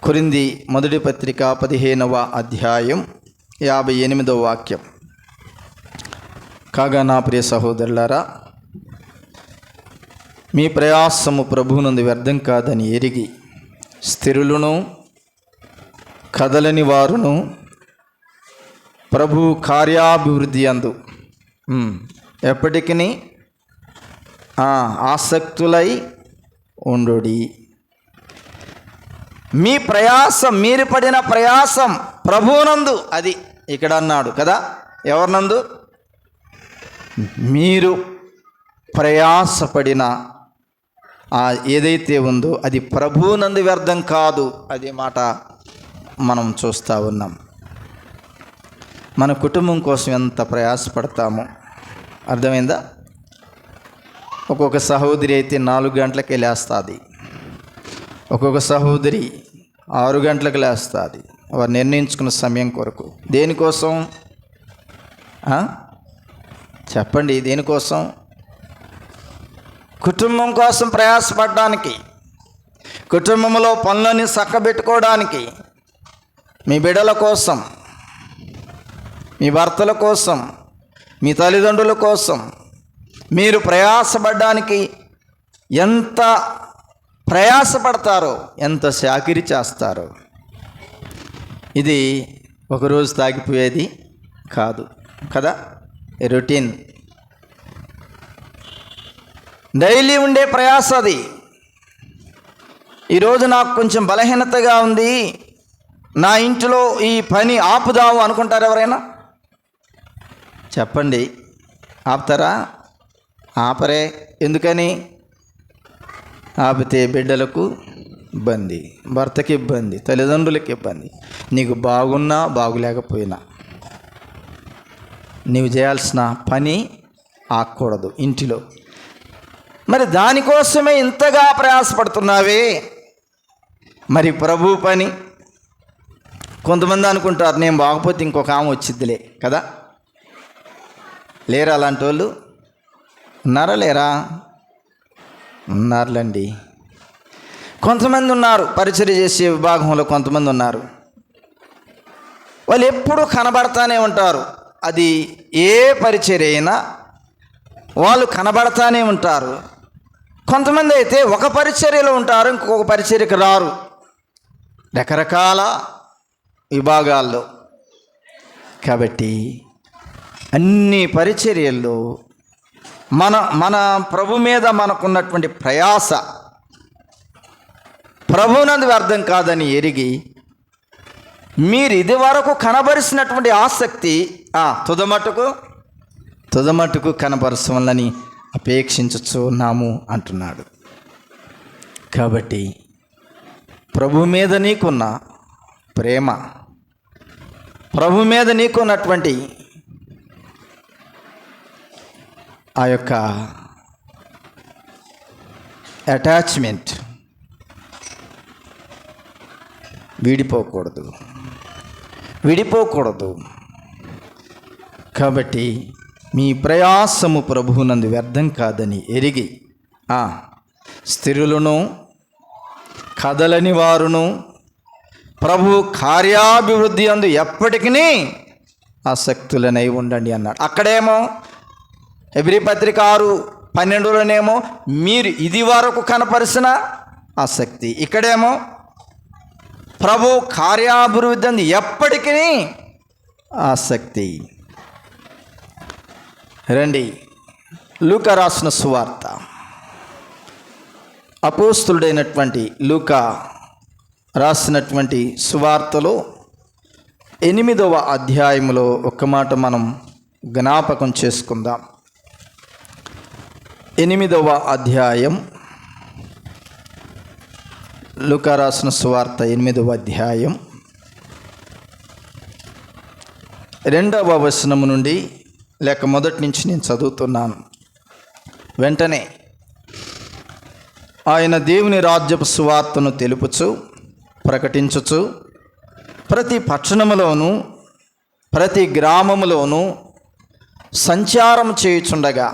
కొరింథీ మొదటి పత్రిక 15వ అధ్యాయం 58వ వాక్యం. కాగా నా ప్రియ సహోదరులారా, మీ ప్రయాసము ప్రభువునందు వ్యర్థం కాదని ఎరిగి స్థిరులను కదలని వారును ప్రభు కార్యాభివృద్ధి అందు ఎప్పటికీ ఆసక్తులై ఉండుడి. మీ ప్రయాసం, మీరు పడిన ప్రయాసం ప్రభువునందు, అది ఇక్కడ అన్నాడు కదా. ఎవరినందు? మీరు ప్రయాసపడిన ఏదైతే ఉందో అది ప్రభువునందు వ్యర్థం కాదు. అది మాట మనం చూస్తూ ఉన్నాం. మన కుటుంబం కోసం ఎంత ప్రయాసపడతామో అర్థమైందా? ఒక్కొక్క సహోదరి అయితే 4 గంటలకే లేస్తుంది, ఒక్కొక్క సహోదరి 6 గంటలకు లేస్తుంది. వారు నిర్ణయించుకున్న సమయం కొరకు. దేనికోసం చెప్పండి? దేనికోసం? కుటుంబం కోసం ప్రయాసపడడానికి, కుటుంబంలో పనులని చక్కబెట్టుకోవడానికి, మీ బిడ్డల కోసం, మీ భర్తల కోసం, మీ తల్లిదండ్రుల కోసం మీరు ప్రయాసపడడానికి ఎంత ప్రయాసపడతారో, ఎంత చాకిరీ చేస్తారో. ఇది ఒకరోజు తాగిపోయేది కాదు కదా. రొటీన్, డైలీ ఉండే ప్రయాస అది. ఈరోజు నాకు కొంచెం బలహీనతగా ఉంది, నా ఇంట్లో ఈ పని ఆపుదాము అనుకుంటారు ఎవరైనా? చెప్పండి, ఆపుతారా? ఆపరే. ఎందుకని? ఆపితే బిడ్డలకు ఇబ్బంది, భర్తకి ఇబ్బంది, తల్లిదండ్రులకి ఇబ్బంది. నీకు బాగున్నా బాగులేకపోయినా నీవు చేయాల్సిన పని ఆగకూడదు ఇంటిలో. మరి దానికోసమే ఇంతగా ప్రయాసపడుతున్నావే. మరి ప్రభు పని, కొంతమంది అనుకుంటారు నేను బాగపోతే ఇంకొక ఆమె వచ్చిద్దిలే కదా. లేరా అలాంటి వాళ్ళు? ఉన్నారా లేరా? ఉన్నారులేండి. కొంతమంది ఉన్నారు, పరిచర్య చేసే విభాగంలో కొంతమంది ఉన్నారు. వాళ్ళు ఎప్పుడూ కనబడతానే ఉంటారు. అది ఏ పరిచర్య అయినా వాళ్ళు కనబడతానే ఉంటారు. కొంతమంది అయితే ఒక పరిచర్యలో ఉంటారు, ఇంకొక పరిచర్యకు రారు. రకరకాల విభాగాల్లో. కాబట్టి అన్ని పరిచర్యల్లో మన ప్రభు మీద మనకున్నటువంటి ప్రయాస ప్రభువునందు వ్యర్థం కాదని ఎరిగి మీరు ఇది వరకు కనబరిచినటువంటి ఆసక్తి తుదమట్టుకు కనబరచవలని అపేక్షించుచు ఉన్నాము అంటున్నాడు. కాబట్టి ప్రభు మీద నీకున్న ప్రేమ, ప్రభు మీద నీకున్నటువంటి ఆ యొక్క అటాచ్మెంట్ విడిపోకూడదు. కాబట్టి మీ ప్రయాసము ప్రభువునందు వ్యర్థం కాదని ఎరిగి స్థిరులను కదలని వారును ప్రభు కార్యాభివృద్ధి అందు ఎప్పటికీ ఆసక్తులనై ఉండండి అన్నాడు. అక్కడేమో హెబ్రీ పత్రిక 6:12లోనేమో మీరు ఇది వరకు కనపరిచిన ఆసక్తి, ఇక్కడేమో ప్రభు కార్యాభివృద్ధి అందు ఎప్పటికీ ఆసక్తి. రండి, లూకా రాసిన సువార్త, అపోస్తులుడైనటువంటి లూకా రాసినటువంటి సువార్తలో 8వ అధ్యాయంలో ఒక మాట మనం జ్ఞాపకం చేసుకుందాం. 8వ అధ్యాయం, లూకా రాసిన సువార్త 8వ అధ్యాయం 2వ వచనము నుండి లేక మొదటి నుంచి నేను చదువుతున్నాను. వెంటనే ఆయన దేవుని రాజ్యపు సువార్తను తెలుపుచు ప్రకటించుచు ప్రతి పట్టణములోను ప్రతి గ్రామములోను సంచారం చేయుచుండగా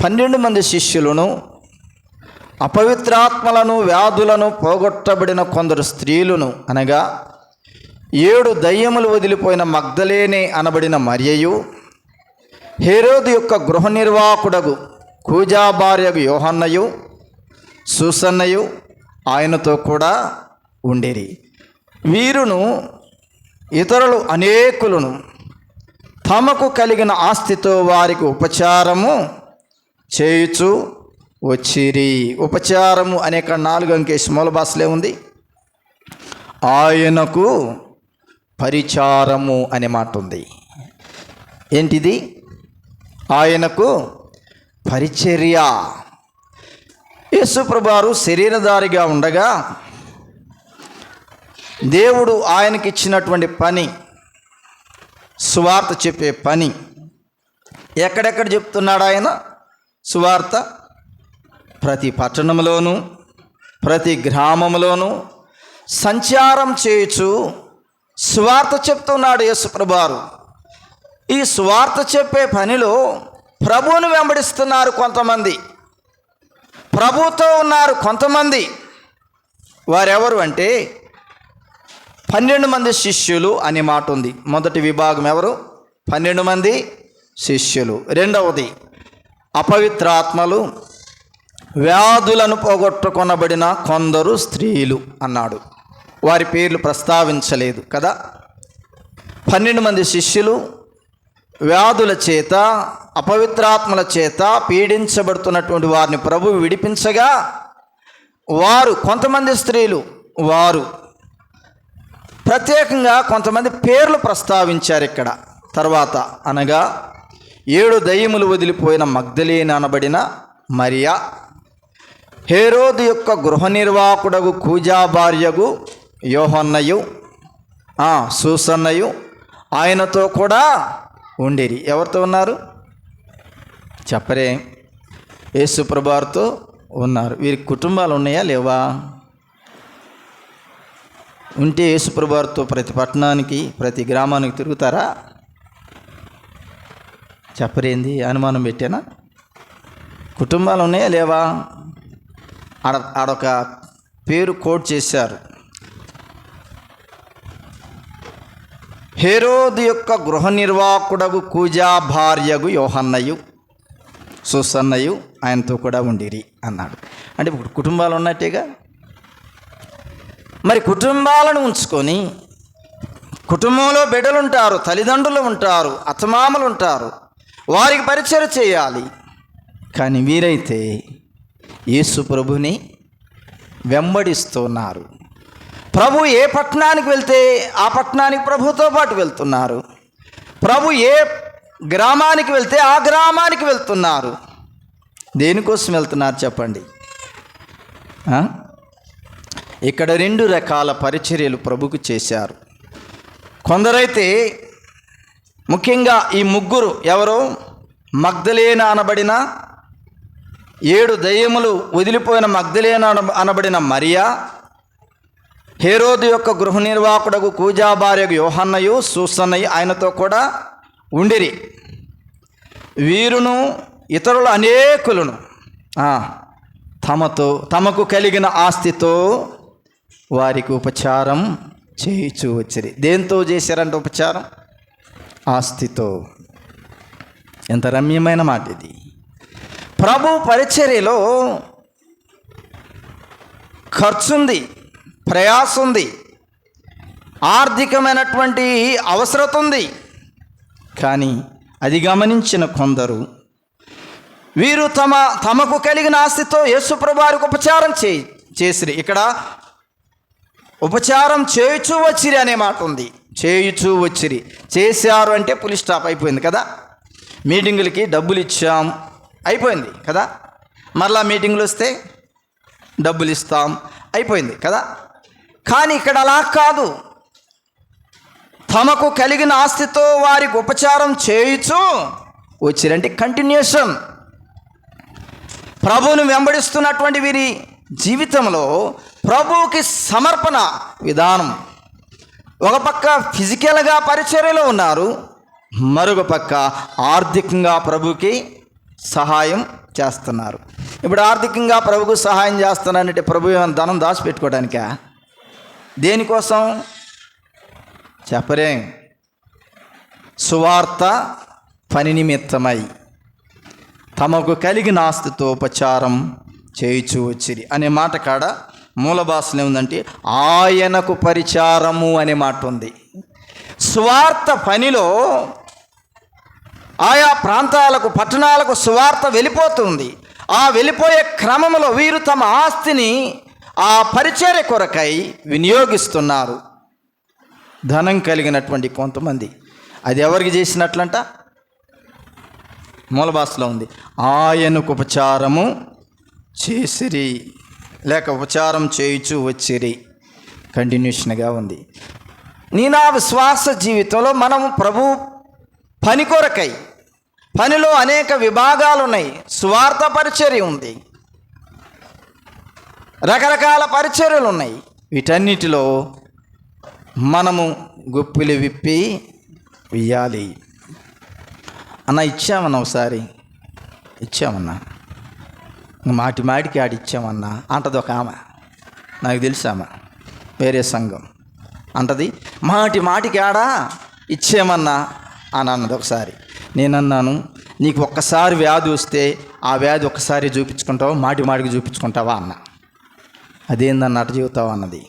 12 మంది శిష్యులను, అపవిత్రాత్మలను వ్యాధులను పోగొట్టబడిన కొందరు స్త్రీలను, అనగా 7 దయ్యములు వదిలిపోయిన మగ్దలేనే అనబడిన మరియయు, హేరోదు యొక్క గృహ నిర్వాహకుడగు కూజా భార్యగు యోహన్నయు, సూసన్నయు ఆయనతో కూడా ఉండిరి. వీరును ఇతరులు అనేకులను తమకు కలిగిన ఆస్తితో వారికి ఉపచారము చేయుచు వచ్చిరి. ఉపచారము అనే 4 అంకె మూల భాషలే ఉంది. ఆయనకు పరిచారము అనే మాట ఉంది. ఏంటిది? ఆయనకు పరిచర్య. యేసు ప్రభువారు శరీరధారిగా ఉండగా దేవుడు ఆయనకి ఇచ్చినటువంటి పని, సువార్త చెప్పే పని. ఎక్కడెక్కడ చెప్తున్నాడు ఆయన సువార్త? ప్రతి పట్టణంలోనూ ప్రతి గ్రామంలోనూ సంచారం చేయుచు సువార్త చెప్తున్నాడు యేసు ప్రభువారు. ఈ సువార్త చెప్పే పనిలో ప్రభువును వెంబడిస్తున్నారు కొంతమంది, ప్రభుతో ఉన్నారు కొంతమంది. వారెవరు అంటే 12 మంది శిష్యులు అనే మాట ఉంది. మొదటి విభాగం ఎవరు? 12 మంది శిష్యులు. రెండవది అపవిత్రాత్మలు, వ్యాధులను పోగొట్టుకొనబడిన కొందరు స్త్రీలు అన్నాడు. వారి పేర్లు ప్రస్తావించలేదు కదా. 12 మంది శిష్యులు వ్యాధుల చేత, అపవిత్రాత్మల చేత పీడించబడుతున్నటువంటి వారిని ప్రభు విడిపించగా, వారు కొంతమంది స్త్రీలు, వారు ప్రత్యేకంగా కొంతమంది పేర్లు ప్రస్తావించారు ఇక్కడ. తర్వాత అనగా 7 దయ్యములు వదిలిపోయిన మగ్దలేనే అనబడిన మరియా, హేరోదు యొక్క గృహ నిర్వాహకుడగు కూజా భార్యగు యోహన్నయు, సూసన్నయు ఆయనతో కూడా ఉండిరి. ఎవరితో ఉన్నారు చెప్పరే? యేసు ప్రభువారితో ఉన్నారు. వీరికి కుటుంబాలు ఉన్నాయా లేవా? ఉంటే యేసు ప్రభువారితో ప్రతి పట్టణానికి ప్రతి గ్రామానికి తిరుగుతారా? చెప్పరేంది? అనుమానం పెట్టానా? కుటుంబాలు ఉన్నాయా లేవా? ఆడొక పేరు కోట్ చేశారు. హేరోదు యొక్క గృహ నిర్వాహకుడగు కూజా భార్యగు యోహన్నయు, సూసన్నయు ఆయనతో కూడా ఉండిరి అన్నాడు. అంటే ఇప్పుడు కుటుంబాలు ఉన్నట్టేగా. మరి కుటుంబాలను ఉంచుకొని, కుటుంబంలో బిడ్డలు ఉంటారు, తల్లిదండ్రులు ఉంటారు, అత్తమామలు ఉంటారు, వారికి పరిచయం చేయాలి. కానీ వీరైతే యేసు ప్రభుని వెంబడిస్తున్నారు. ప్రభు ఏ పట్టణానికి వెళ్తే ఆ పట్టణానికి ప్రభుతో పాటు వెళ్తున్నారు. ప్రభు ఏ గ్రామానికి వెళ్తే ఆ గ్రామానికి వెళ్తున్నారు. దేనికోసం వెళ్తున్నారు చెప్పండి? ఇక్కడ 2 రకాల పరిచర్యలు ప్రభుకు చేశారు. కొందరైతే ముఖ్యంగా ఈ ముగ్గురు ఎవరు? మగ్దలేన అనబడిన 7 దయ్యములు వదిలిపోయిన మగ్దలేన అనబడిన మరియా, హేరోదు యొక్క గృహ నిర్వాహకుడకు కూజా భార్యకు యోహన్నయు సూసన్నయు ఆయనతో కూడా ఉండిరి. వీరును ఇతరులు అనేకులను తమకు కలిగిన ఆస్తితో వారికి ఉపచారం చేయించు వచ్చిరి. దేంతో చేశారంటే ఉపచారం? ఆస్తితో. ఎంత రమ్యమైన మాట ఇది! ప్రభు పరిచర్యలో ఖర్చుంది, ప్రయాసం ఉంది, ఆర్థికమైనటువంటి అవసరత ఉంది. కానీ అది గమనించిన కొందరు వీరు తమకు కలిగిన ఆస్తితో యేసుప్రభు వారికి ఉపచారం చేసిరి. ఇక్కడ ఉపచారం చేయుచూ వచ్చిరి అనే మాట ఉంది. చేయుచూ వచ్చిరి, చేశారు అంటే పులి స్టాప్ అయిపోయింది కదా. మీటింగులకి డబ్బులు ఇచ్చాం అయిపోయింది కదా. మరలా మీటింగులు వస్తే డబ్బులు ఇస్తాం అయిపోయింది కదా. కానీ ఇక్కడ అలా కాదు. తమకు కలిగిన ఆస్తితో వారికి ఉపచారం చేయుచూ వచ్చిరంటే కంటిన్యూషన్. ప్రభువును వెంబడిస్తున్నటువంటి వీరి జీవితంలో ప్రభువుకి సమర్పణ విధానం. ఒక పక్క ఫిజికల్గా పరిచర్యలో ఉన్నారు, మరొక పక్క ఆర్థికంగా ప్రభువుకి సహాయం చేస్తున్నారు. ఇప్పుడు ఆర్థికంగా ప్రభువుకు సహాయం చేస్తున్నానంటే ప్రభు ఏమైనా ధనం దాచిపెట్టుకోవడానికా? దేనికోసం చెప్పరే? సువార్త పని నిమిత్తమై తమకు కలిగిన ఆస్తితో ఉపచారం చేయుచూ వచ్చిరి అనే మాట కాడ మూల భాషలో ఉందంటే ఆయనకు పరిచారము అనే మాట ఉంది. సువార్త పనిలో ఆయా ప్రాంతాలకు, పట్టణాలకు సువార్త వెళ్ళిపోతుంది. ఆ వెళ్ళిపోయే క్రమంలో వీరు తమ ఆస్తిని ఆ పరిచర్య కొరకై వినియోగిస్తున్నారు. ధనం కలిగినటువంటి కొంతమంది. అది ఎవరికి చేసినట్లంట? మూల భాషలో ఉంది ఆయనకు ఉపచారము చేసిరి, లేక ఉపచారం చేయుచూ వచ్చిరి. కంటిన్యూషన్గా ఉంది. నా విశ్వాస జీవితంలో మనము ప్రభు పని కొరకై, పనిలో అనేక విభాగాలు ఉన్నాయి. సువార్త పరిచర్య ఉంది, రకరకాల పరిచర్యలు ఉన్నాయి. వీటన్నిటిలో మనము గుప్పిలు విప్పి ఇయ్యాలి. అన్న ఇచ్చామన్నా, ఒకసారి ఇచ్చామన్నా, మాటికి ఆడిచ్చామన్నా అంటది ఒక ఆమె. నాకు తెలుసామా, వేరే సంఘం అంటది, మాటికి ఆడా ఇచ్చామన్నా అని అన్నది. ఒకసారి నేనన్నాను, నీకు ఒక్కసారి వ్యాధి వస్తే ఆ వ్యాధి ఒక్కసారి చూపించుకుంటావా, మాటికి చూపించుకుంటావా అన్న. అదేందన్న అటు చెబుతావా అన్నది.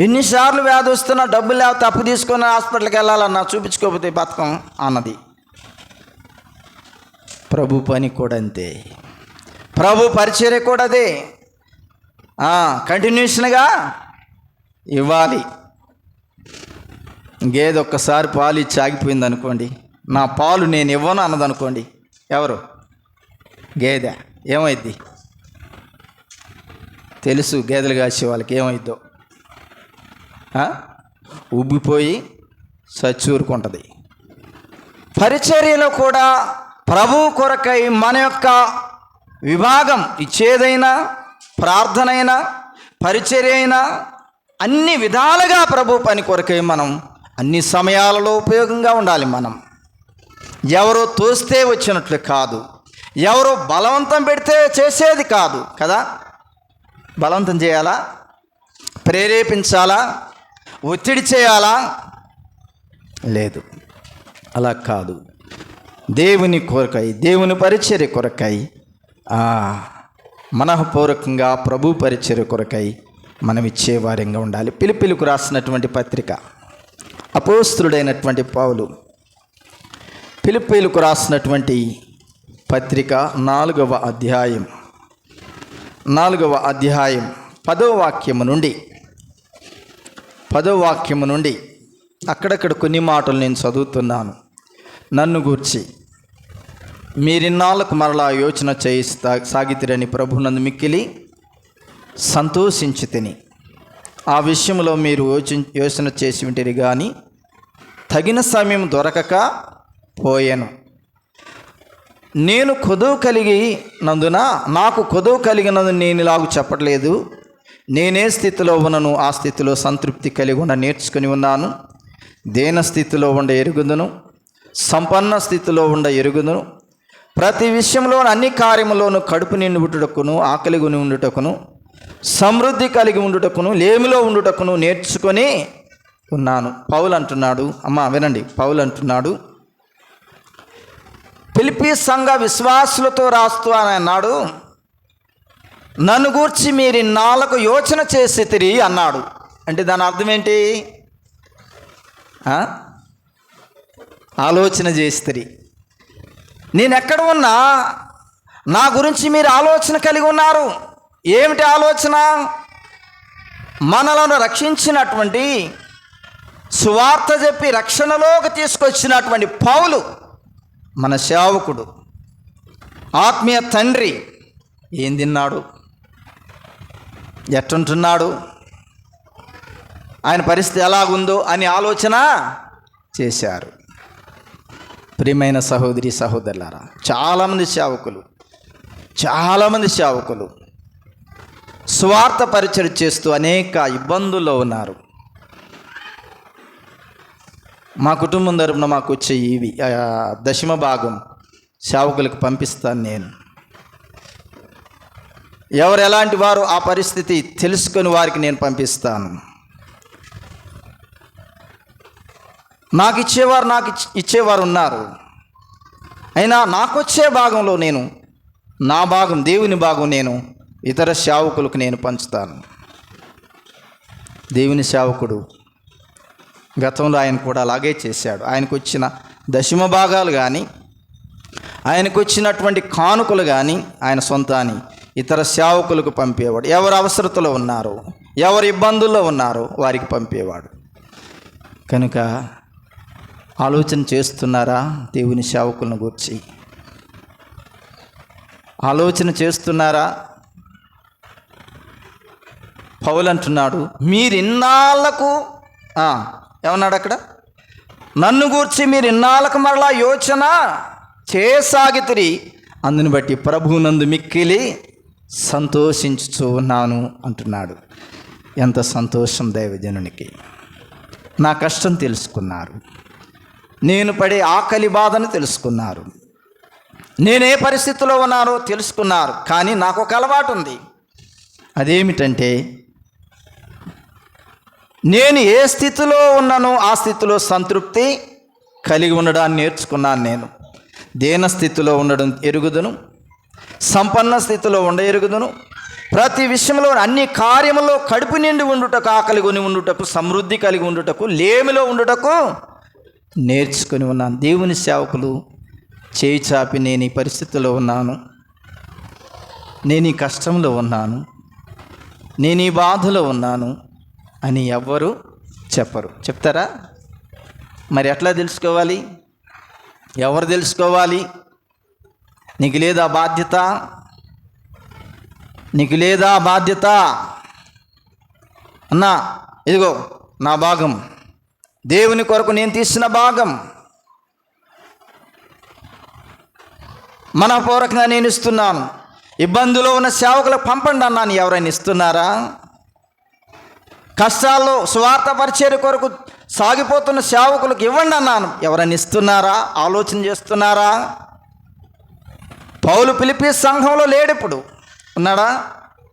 ఎన్నిసార్లు వ్యాధి వస్తున్నా డబ్బులు లేకపోతే అప్పు తీసుకొని హాస్పిటల్కి వెళ్ళాలన్నా, చూపించుకోకపోతే బతకం అన్నది. ప్రభు పని కూడా అంతే, ప్రభు పరిచర్య కూడా అదే. కంటిన్యూషన్గా ఇవ్వాలి. గేదె ఒక్కసారి పాలు ఇచ్చి ఆగిపోయింది అనుకోండి, నా పాలు నేను ఇవ్వను అన్నదనుకోండి, ఎవరు? గేదె. ఏమైద్ది తెలుసు, గేదెలు కాసే వాళ్ళకి ఏమైద్దో. ఉబ్బిపోయి సచ్చూరుకుంటుంది. పరిచర్యలో కూడా ప్రభు కొరకై మన యొక్క విభాగం ఇచ్చేదైనా, ప్రార్థనైనా, పరిచర్య అయినా అన్ని విధాలుగా ప్రభు పని కొరకై మనం అన్ని సమయాలలో ఉపయోగంగా ఉండాలి. మనం ఎవరో తోస్తే వచ్చినట్లు కాదు, ఎవరో బలవంతం పెడితే చేసేది కాదు కదా. బలవంతం చేయాలా, ప్రేరేపించాలా, ఒత్తిడి చేయాలా? లేదు, అలా కాదు. దేవుని కొరకై, దేవుని పరిచర్య కొరకై, మనఃపూర్వకంగా ప్రభు పరిచర్య కొరకై మనం ఇచ్చేవారంగా ఉండాలి. పిలిపిలకు రాసినటువంటి పత్రిక, అపోస్తులుడైనటువంటి పౌలు ఫిలిప్పీయులకు రాసినటువంటి పత్రిక 4వ అధ్యాయం 10వ వాక్యము నుండి అక్కడక్కడ కొన్ని మాటలు నేను చదువుతున్నాను. నన్ను గూర్చి మీరిన్నాళ్ళకు మరలా యోచన చేయి సాగితిరని ప్రభునందు మిక్కిలి సంతోషించి తిని, ఆ విషయంలో మీరు యోచన చేసి ఉంటేరి కానీ తగిన సమయం దొరకక పోయాను. నేను కొదువు కలిగినందున నాకు కొదువు కలిగినందున నేను ఇలాగూ చెప్పట్లేదు. నేనే స్థితిలో ఉన్నను ఆ స్థితిలో సంతృప్తి కలిగి ఉండ నేర్చుకుని ఉన్నాను. దేన స్థితిలో ఉండ ఎరుగుదును, సంపన్న స్థితిలో ఉండ ఎరుగుదును. ప్రతి విషయంలో అన్ని కార్యములోను కడుపు నిండి ఉండుటకును, ఆకలిగొని ఉండుటకును, సమృద్ధి కలిగి ఉండుటకును, లేమిలో ఉండుటకును నేర్చుకొని ఉన్నాను. పౌలు అంటున్నాడు, వినండి, పౌలు అంటున్నాడు, ఫిలిప్పీ సంఘ విశ్వాసులతో రాస్తూ అని అన్నాడు, నన్ను గూర్చి మీరు ఇన్నాళ్ళకు యోచన చేసితిరి అన్నాడు. అంటే దాని అర్థం ఏంటి? ఆలోచన చేసితిరి. నేను ఎక్కడ ఉన్నా నా గురించి మీరు ఆలోచన కలిగి ఉన్నారు. ఏమిటి ఆలోచన? మనలను రక్షించినటువంటి, సువార్త చెప్పి రక్షణలోకి తీసుకొచ్చినటువంటి పౌలు మన సేవకుడు, ఆత్మీయ తండ్రి ఏం తిన్నాడు, ఎట్టుంటున్నాడు, ఆయన పరిస్థితి ఎలాగుందో అని ఆలోచన చేశారు. ప్రియమైన సహోదరి సహోదరులారా, చాలామంది సేవకులు స్వార్థ పరిచయం చేస్తూ అనేక ఇబ్బందుల్లో ఉన్నారు. మా కుటుంబం తరపున మాకు వచ్చే ఇవి దశమ భాగం సేవకులకు పంపిస్తాను నేను. ఎవరు ఎలాంటి వారు ఆ పరిస్థితి తెలుసుకొని వారికి నేను పంపిస్తాను. నాకు ఇచ్చేవారు ఉన్నారు. అయినా నాకు వచ్చే భాగంలో నేను, నా భాగం, దేవుని భాగం నేను ఇతర సేవకులకు నేను పంచుతాను. దేవుని సేవకుడు గతంలో ఆయన కూడా అలాగే చేశాడు. ఆయనకు వచ్చిన దశమ భాగాలు కానీ, ఆయనకు వచ్చినటువంటి కానుకలు కానీ ఆయన సొంతాన్ని ఇతర సేవకులకు పంపేవాడు. ఎవరు అవసరతలో ఉన్నారో, ఎవరు ఇబ్బందుల్లో ఉన్నారో వారికి పంపేవాడు. కనుక ఆలోచన చేస్తున్నారా? దేవుని సేవకులను గురించి ఆలోచన చేస్తున్నారా? పౌలు అంటున్నాడు, మీరు ఇన్నాళ్లకు ఏమన్నాడు అక్కడ? నన్ను గూర్చి మీరు ఇన్నాళ్ళకు మరలా యోచన చేసాగితిరి, అందుని బట్టి ప్రభువునందు మిక్కిలి సంతోషించుచూ ఉన్నాను అంటున్నాడు. ఎంత సంతోషం దైవజనునికి! నా కష్టం తెలుసుకున్నారు, నేను పడే ఆకలి బాధను తెలుసుకున్నారు, నేనే పరిస్థితిలో ఉన్నారో తెలుసుకున్నారు. కానీ నాకు ఒక అలవాటు ఉంది. అదేమిటంటే, నేను ఏ స్థితిలో ఉన్నానో ఆ స్థితిలో సంతృప్తి కలిగి ఉండడాన్ని నేర్చుకున్నాను. నేను దేన స్థితిలో ఉండడం ఎరుగుదును, సంపన్న స్థితిలో ఉండ ఎరుగుదును. ప్రతి విషయంలో అన్ని కార్యములో కడుపు నిండి ఉండుటకు, ఆకలి కొని ఉండుటకు, సమృద్ధి కలిగి ఉండుటకు, లేమిలో ఉండుటకు నేర్చుకుని ఉన్నాను. దేవుని సేవకులు చేయి చాపి నేను ఈ పరిస్థితిలో ఉన్నాను, నేను ఈ కష్టంలో ఉన్నాను, నేను ఈ బాధలో ఉన్నాను అని ఎవ్వరు చెప్పరు. చెప్తారా? మరి ఎట్లా తెలుసుకోవాలి? ఎవరు తెలుసుకోవాలి? నీకు లేదా బాధ్యత? నీకు లేదా బాధ్యత? అన్నా, ఇదిగో నా భాగం, దేవుని కొరకు నేను తీసిన భాగం, మనపూర్వకంగా నేను ఇస్తున్నాను. ఇబ్బందులో ఉన్న సేవకులకు పంపండి అన్నాను. ఎవరైనా ఇస్తున్నారా? కష్టాల్లో స్వార్థ పరిచర్య కొరకు సాగిపోతున్న సేవకులకు ఇవ్వండి అన్నాను. ఎవరైనా ఇస్తున్నారా? ఆలోచన చేస్తున్నారా? పౌలు ఫిలిప్పీ సంఘంలో లేడు. ఇప్పుడు ఉన్నాడా?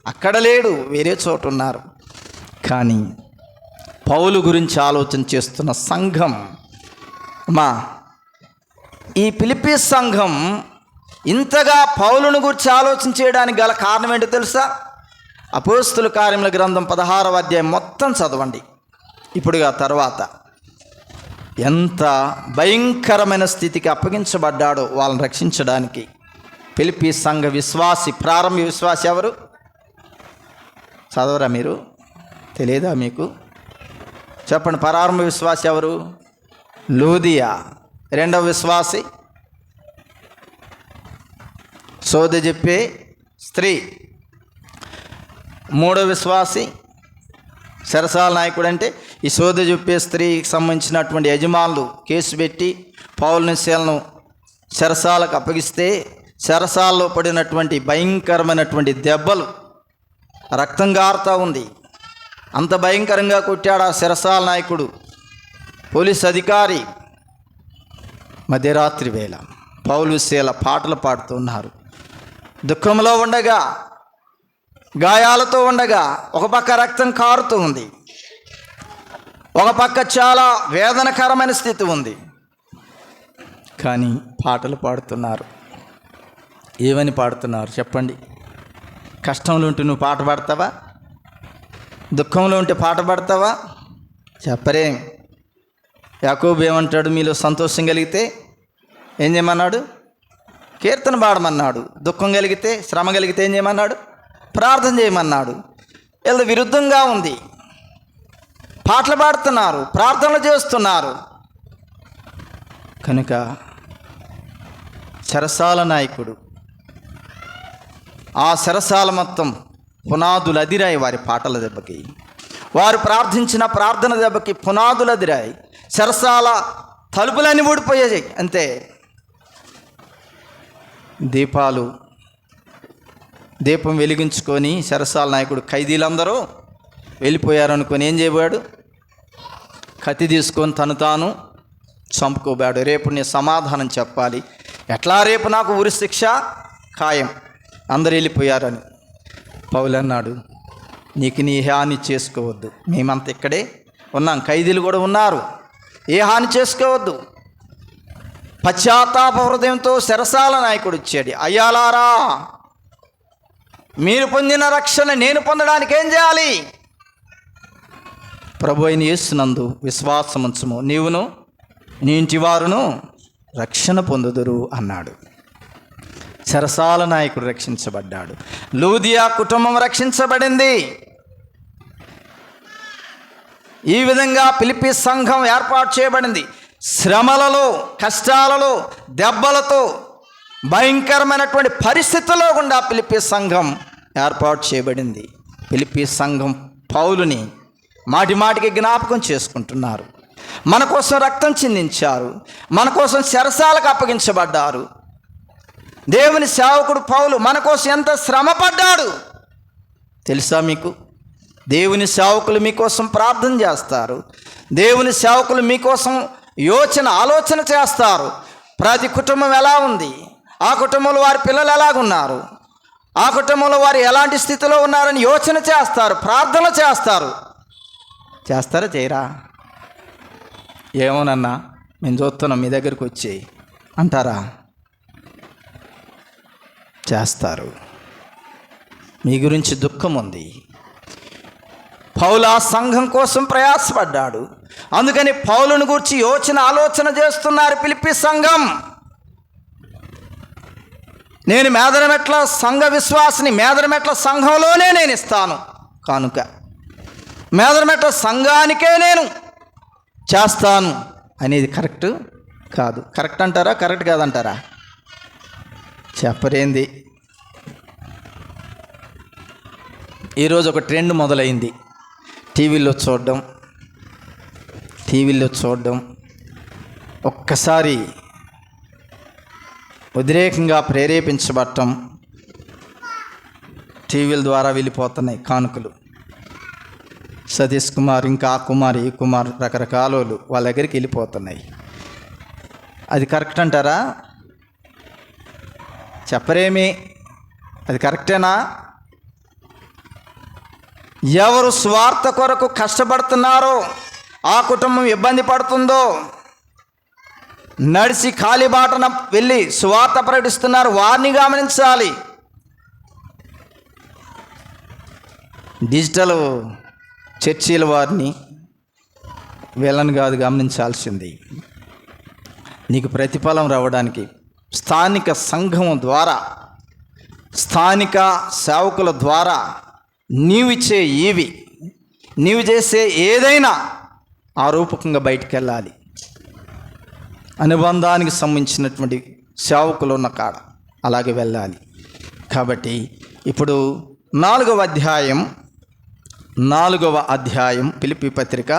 అక్కడ లేడు, వేరే చోట ఉన్నారు. కానీ పౌలు గురించి ఆలోచన చేస్తున్న సంఘం, ఈ ఫిలిప్పీ సంఘం ఇంతగా పౌలును గురించి ఆలోచన చేయడానికి గల కారణం ఏంటో తెలుసా? అపోస్తుల కార్యముల గ్రంథం 16వ అధ్యాయం మొత్తం చదవండి. ఇప్పుడుగా తర్వాత ఎంత భయంకరమైన స్థితికి అప్పగించబడ్డాడో వాళ్ళని రక్షించడానికి. ఫిలిప్పీ సంఘ విశ్వాసి, ప్రారంభ విశ్వాసి ఎవరు? చదవరా మీరు? తెలియదా మీకు? చెప్పండి. ప్రారంభ విశ్వాసి ఎవరు? లూదియా. రెండవ విశ్వాసి సోదె చెప్పే స్త్రీ. మూడో విశ్వాసి చెరసాల నాయకుడు. అంటే ఈ సోదె చెప్పే స్త్రీకి సంబంధించినటువంటి యజమానులు కేసు పెట్టి పౌలుని శీలను చెరసాలకు అప్పగిస్తే చెరసాల్లో పడినటువంటి భయంకరమైనటువంటి దెబ్బలు, రక్తం గారుతూ ఉంది. అంత భయంకరంగా కొట్టాడు ఆ చెరసాల నాయకుడు. పోలీస్ అధికారి మధ్యరాత్రి వేళ పౌలు శీల పాటలు పాడుతున్నారు. దుఃఖంలో ఉండగా, గాయాలతో ఉండగా, ఒక పక్క రక్తం కారుతూ ఉంది, ఒక పక్క చాలా వేదనకరమైన స్థితి ఉంది. కానీ పాటలు పాడుతున్నారు. ఏమని పాడుతున్నారు చెప్పండి? కష్టంలో ఉంటే నువ్వు పాట పాడతావా? దుఃఖంలో ఉంటే పాట పాడతావా? చెప్పరేం. యాకోబు ఏమంటాడు? మీలో సంతోషం కలిగితే ఏం చేయమన్నాడు? కీర్తన పాడమన్నాడు. దుఃఖం కలిగితే, శ్రమ కలిగితే ఏం చేయమన్నాడు? ప్రార్థన చేయమన్నాడు. వీళ్ళ విరుద్ధంగా ఉంది. పాటలు పాడుతున్నారు, ప్రార్థనలు చేస్తున్నారు. కనుక చెరసాల నాయకుడు, ఆ చెరసాల మొత్తం పునాదులు అదిరాయి వారి పాటల దెబ్బకి. వారు ప్రార్థించిన ప్రార్థన దెబ్బకి పునాదులు అదిరాయి. చెరసాల తలుపులన్నీ ఊడిపోయాయి. అంతే. దీపం వెలిగించుకొని చెరసాల నాయకుడు ఖైదీలందరూ వెళ్ళిపోయారనుకొని ఏం చేయబోయాడు? కత్తి తీసుకొని తను తాను చంపుకోబాడు. రేపు నేను సమాధానం చెప్పాలి. ఎట్లా రేపు నాకు ఉరి శిక్ష ఖాయం, అందరు వెళ్ళిపోయారని. పౌలు అన్నాడు, నీకు నీ హాని చేసుకోవద్దు. మేమంతా ఇక్కడే ఉన్నాం, ఖైదీలు కూడా ఉన్నారు. ఏ హాని చేసుకోవద్దు. పశ్చాత్తాప హృదయంతో చెరసాల నాయకుడు వచ్చాడు. అయ్యాలారా, మీరు పొందిన రక్షణ నేను పొందడానికి ఏం చేయాలి? ప్రభు అయిన యేసునందు విశ్వాసముంచుము, నీవును నీ ఇంటి వారును రక్షణ పొందుదురు అన్నాడు. చెరసాల నాయకుడు రక్షించబడ్డాడు. లూదియా కుటుంబం రక్షించబడింది. ఈ విధంగా ఫిలిప్పీ సంఘం ఏర్పాటు చేయబడింది. శ్రమలలో, కష్టాలలో, దెబ్బలతో, భయంకరమైనటువంటి పరిస్థితుల్లో గుండా ఫిలిప్పీ సంఘం ఏర్పాటు చేయబడింది. ఫిలిప్పీ సంఘం పౌలుని మాటి మాటికి జ్ఞాపకం చేసుకుంటున్నారు. మన కోసం రక్తం చిందించారు, మన కోసం చెరసాలకు అప్పగించబడ్డారు. దేవుని సేవకుడు పౌలు మన కోసం ఎంత శ్రమ పడ్డాడు తెలుసా మీకు? దేవుని సేవకులు మీకోసం ప్రార్థన చేస్తారు. దేవుని సేవకులు మీకోసం ఆలోచన చేస్తారు. ప్రతి కుటుంబం ఎలా ఉంది, ఆ కుటుంబంలో వారి పిల్లలు ఎలాగున్నారు, ఆ కుటుంబంలో వారు ఎలాంటి స్థితిలో ఉన్నారని యోచన చేస్తారు, ప్రార్థన చేస్తారు. చేస్తారా చేయరా? ఏమోనన్నా మేము చూస్తున్నాం మీ దగ్గరికి వచ్చి అంటారా? చేస్తారు. మీ గురించి దుఃఖం ఉంది. పౌలు ఆ సంఘం కోసం ప్రయాసపడ్డాడు. అందుకని పౌలుని గురించి ఆలోచన చేస్తున్నారు ఫిలిప్పీ సంఘం. నేను మేదరమెట్ల సంఘ విశ్వాసిని, మేదరమెట్ల సంఘంలోనే నేను ఇస్తాను కానుక, మేదరమెట్ల సంఘానికే నేను చేస్తాను అనేది కరెక్ట్ కాదు. కరెక్ట్ అంటారా? కరెక్ట్ కాదంటారా? చెప్పరేంది. ఈరోజు ఒక ట్రెండ్ మొదలైంది. టీవీలో చూడడం ఒక్కసారి వ్యతిరేకంగా ప్రేరేపించబడటం, టీవీల ద్వారా వెళ్ళిపోతున్నాయి కానుకలు. సతీష్ కుమార్, ఇంకా ఆ కుమార్, ఈ కుమార్, రకరకాల వాళ్ళ దగ్గరికి వెళ్ళిపోతున్నాయి. అది కరెక్ట్ అంటారా? చెప్పరేమి. అది కరెక్టేనా? ఎవరు స్వార్థ కొరకు కష్టపడుతున్నారో, ఆ కుటుంబం ఇబ్బంది పడుతుందో, నడిచి కాలిబాటన వెళ్ళి స్వార్థ ప్రకటిస్తున్నారు, వారిని గమనించాలి. డిజిటల్ చర్చీల వారిని, వీళ్ళని కాదు గమనించాల్సింది. నీకు ప్రతిఫలం రావడానికి స్థానిక సంఘం ద్వారా, స్థానిక సేవకుల ద్వారా నీవు చేసే ఏదైనా ఆరూపకంగా బయటికి వెళ్ళాలి. అనుబంధానికి సంబంధించినటువంటి సేవకులు ఉన్న కాడ అలాగే వెళ్ళాలి. కాబట్టి ఇప్పుడు 4వ అధ్యాయం ఫిలిప్పీ పత్రిక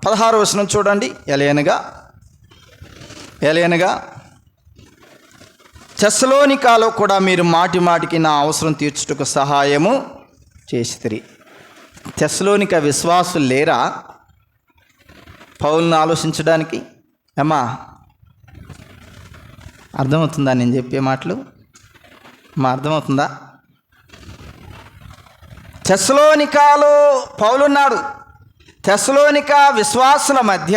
16వ వచనం చూడండి. ఎలయనగా తెస్సలోనికలో కూడా మీరు మాటికి నా అవసరం తీర్చుటకు సహాయము చేసితిరి. తెస్సలోనిక విశ్వాసులు లేరా పౌలును ఆలోచించడానికి? అమ్మా, అర్థమవుతుందా నేను చెప్పే మాటలు? అర్థమవుతుందా? తెస్సలోనికలో పౌలున్నాడు. తెస్సలోనిక విశ్వాసుల మధ్య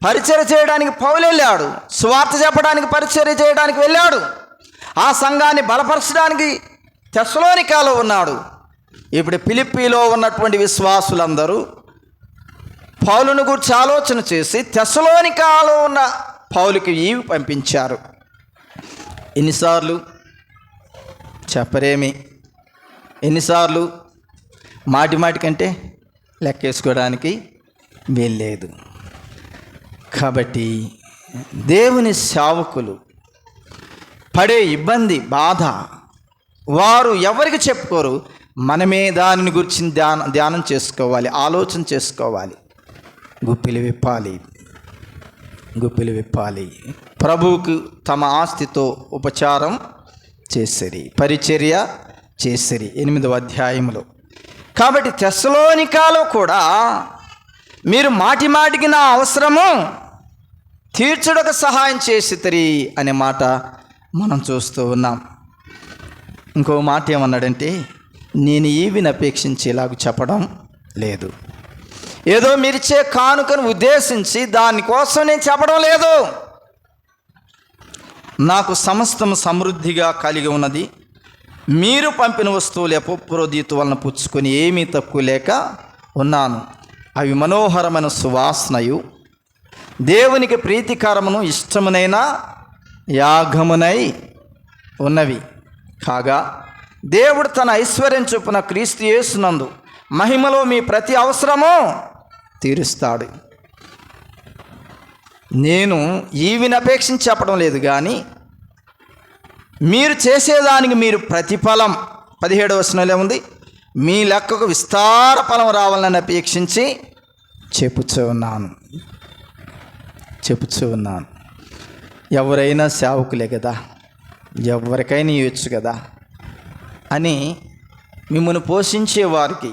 పరిచర్య చేయడానికి పౌలు వెళ్ళాడు. సువార్త చెప్పడానికి, పరిచర్య చేయడానికి వెళ్ళాడు. ఆ సంఘాన్ని బలపరచడానికి తెస్సలోనికలో ఉన్నాడు. ఇప్పుడు ఫిలిప్పీలో ఉన్నటువంటి విశ్వాసులందరూ పౌలును గురించి ఆలోచన చేసి తెస్సలోనికలో ఉన్న పౌలుకి ఈవి పంపించారు. ఎన్నిసార్లు చెప్పరేమి, ఎన్నిసార్లు మాటికంటే లెక్కేసుకోవడానికి వీల్లేదు. కాబట్టి దేవుని సేవకులు పడే ఇబ్బంది, బాధ వారు ఎవరికి చెప్పుకోరు. మనమే దానిని గురించి ధ్యానం చేసుకోవాలి, ఆలోచన చేసుకోవాలి. గుప్పిలు విప్పాలి. ప్రభువుకు తమ ఆస్తితో ఉపచారం చేసిరి, పరిచర్య చేసిరి 8వ అధ్యాయంలో. కాబట్టి తెస్సలోనికలో కూడా మీరు మాటికి నా అవసరము తీర్చుటకు సహాయం చేసిరి అనే మాట మనం చూస్తూ ఉన్నాం. ఇంకో మాట ఏమన్నాడంటే, నేను ఈవిని అపేక్షించేలాగా చెప్పడం లేదు. ఏదో మీరిచ్చే కానుకను ఉద్దేశించి దానికోసం నేను చెప్పడం లేదు. నాకు సమస్తము సమృద్ధిగా కలిగి ఉన్నది. మీరు పంపిన వస్తువులు ఎపఫ్రోదితు వలన పుచ్చుకొని ఏమీ తక్కువ లేక ఉన్నాను. అవి మనోహరమైన సువాసనయు దేవునికి ప్రీతికరమును ఇష్టమునైన యాగమునై ఉన్నవి. కాగా దేవుడు తన ఐశ్వర్యం చొప్పున క్రీస్తు యేసునందు మహిమలో మీ ప్రతి అవసరము తీరుస్తాడు. నేను ఈవిని అపేక్షించి చెప్పడం లేదు, కానీ మీరు చేసేదానికి మీరు ప్రతిఫలం 17వ వచనంలో ఉంది, మీ లెక్కకు విస్తార ఫలం రావాలని అపేక్షించి చెప్పుచూ ఉన్నాను. ఎవరైనా సేవకులే కదా, ఎవరికైనా ఇవ్వచ్చు కదా అని మిమ్మల్ని పోషించేవారికి,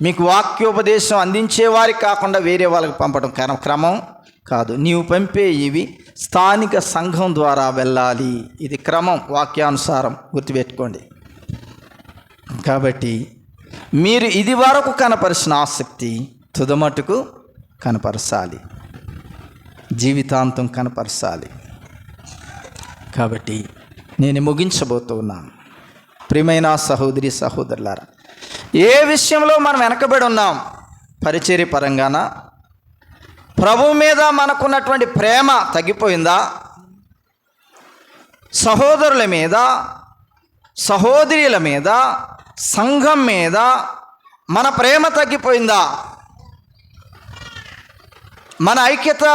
మీకు వాక్యోపదేశం అందించేవారికి కాకుండా వేరే వాళ్ళకి పంపడం క్రమం కాదు. నీవు పంపే ఇవి స్థానిక సంఘం ద్వారా వెళ్ళాలి. ఇది క్రమం, వాక్యానుసారం గుర్తుపెట్టుకోండి. కాబట్టి మీరు ఇది వరకు కనపరిచిన ఆసక్తి తుదమట్టుకు కనపరచాలి, జీవితాంతం కనపరచాలి. కాబట్టి నేను ముగించబోతున్నాను. ప్రియమైన సహోదరి సహోదరులారా, ఏ విషయంలో మనం వెనకబడి ఉన్నాం? పరిచర్య పరంగాన ప్రభువు మీద మనకున్నటువంటి ప్రేమ తగ్గిపోయిందా? సహోదరుల మీద, సహోదరుల మీద, సంఘం మీద మన ప్రేమ తగ్గిపోయిందా? మన ఐక్యత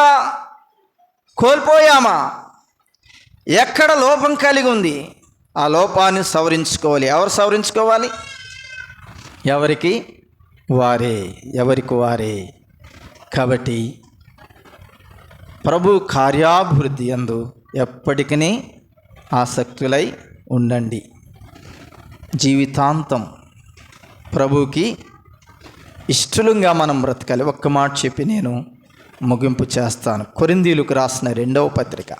కోల్పోయామా? ఎక్కడ లోపం కలిగి ఉంది? ఆ లోపాన్ని సవరించుకోవాలి. ఎవరు సవరించుకోవాలి? ఎవరికి వారే. కాబట్టి ప్రభు కార్యాభివృద్ధి యందు ఎప్పటికీ ఆసక్తులై ఉండండి. జీవితాంతం ప్రభువుకి ఇష్టలుగా మనం బ్రతకాలి. ఒక్క మాట చెప్పి నేను ముగింపు చేస్తాను. కొరింథీయులకు రాసిన 2వ పత్రిక,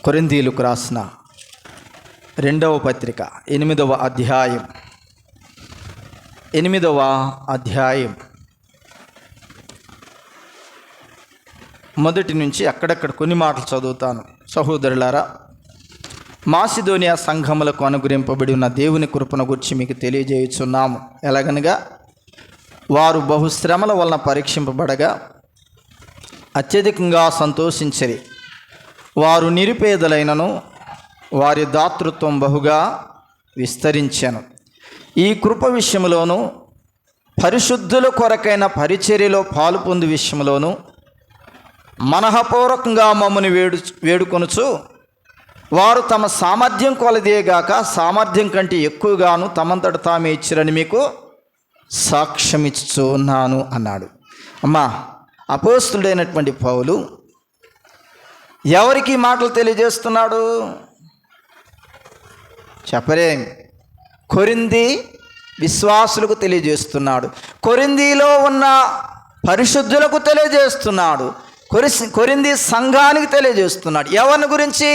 కొరింథీయులకు రాసిన 2వ పత్రిక 8వ అధ్యాయం 1 నుంచి అక్కడక్కడ కొన్ని మాటలు చదువుతాను. సహోదరులారా, మాసిదోనియా సంఘములకు అనుగ్రహింపబడి ఉన్న దేవుని కృపను గురించి మీకు తెలియజేయుచున్నాము. ఎలాగనగా వారు బహుశ్రమల వలన పరీక్షింపబడగా అత్యధికంగా సంతోషించిరి. వారు నిరుపేదలైనను వారి దాతృత్వం బహుగా విస్తరించెను. ఈ కృప విషయంలోనూ పరిశుద్ధుల కొరకైన పరిచర్యలో పాలు పొందు విషయంలోనూ మనఃపూర్వకంగా మమ్మల్ని వేడుకొనుచు వారు తమ సామర్థ్యం కొలదేగాక సామర్థ్యం కంటే ఎక్కువగాను తమంతట తామే ఇచ్చిరని మీకు సాక్ష్యం ఇచ్చుచున్నాను అన్నాడు. అమ్మా, అపోస్తుడైనటువంటి పౌలు ఎవరికి మాటలు తెలియజేస్తున్నాడు చెప్పలేం. కొరింథీ విశ్వాసులకు తెలియజేస్తున్నాడు, కొరింథీలో ఉన్న పరిశుద్ధులకు తెలియజేస్తున్నాడు, కొరింథీ సంఘానికి తెలియజేస్తున్నాడు. ఎవరిని గురించి?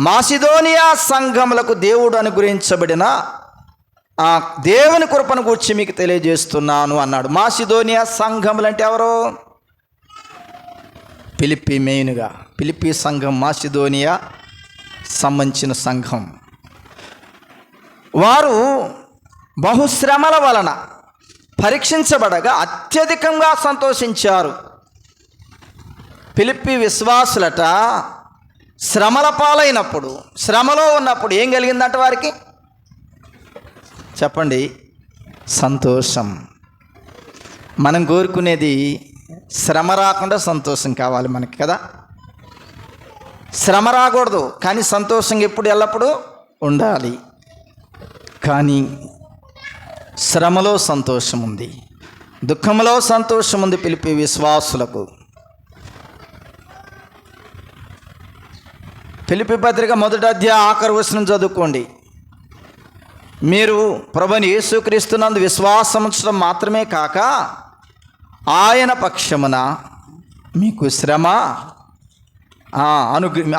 మాసిదోనియా సంఘములకు దేవుడు అనుగ్రహించబడిన ఆ దేవుని కృపను గురించి మీకు తెలియజేస్తున్నాను అన్నాడు. మాసిదోనియా సంఘములు అంటే ఎవరు? ఫిలిప్పీ, మెయిన్గా ఫిలిప్పీ సంఘం మాసిదోనియా సంబంధించిన సంఘం. వారు బహుశ్రమల వలన పరీక్షించబడగా అత్యధికంగా సంతోషించారు. ఫిలిప్పీ విశ్వాసులట శ్రమల పాలైనప్పుడు, శ్రమలో ఉన్నప్పుడు ఏం కలిగిందంట వారికి? చెప్పండి, సంతోషం. మనం కోరుకునేది శ్రమ రాకుండా సంతోషం కావాలి మనకి కదా. శ్రమ రాకూడదు, కానీ సంతోషంగా ఎప్పుడు ఎల్లప్పుడూ ఉండాలి. కానీ శ్రమలో సంతోషం ఉంది, దుఃఖంలో సంతోషం ఉంది ఫిలిప్పీ విశ్వాసులకు. ఫిలిప్పీ పత్రిక 1వ అధ్యాయం ఆఖరి వచనం చదువుకోండి. మీరు ప్రభువైన యేసుక్రీస్తునందు విశ్వాసం ఉంచడం మాత్రమే కాక ఆయన పక్షమున మీకు శ్రమ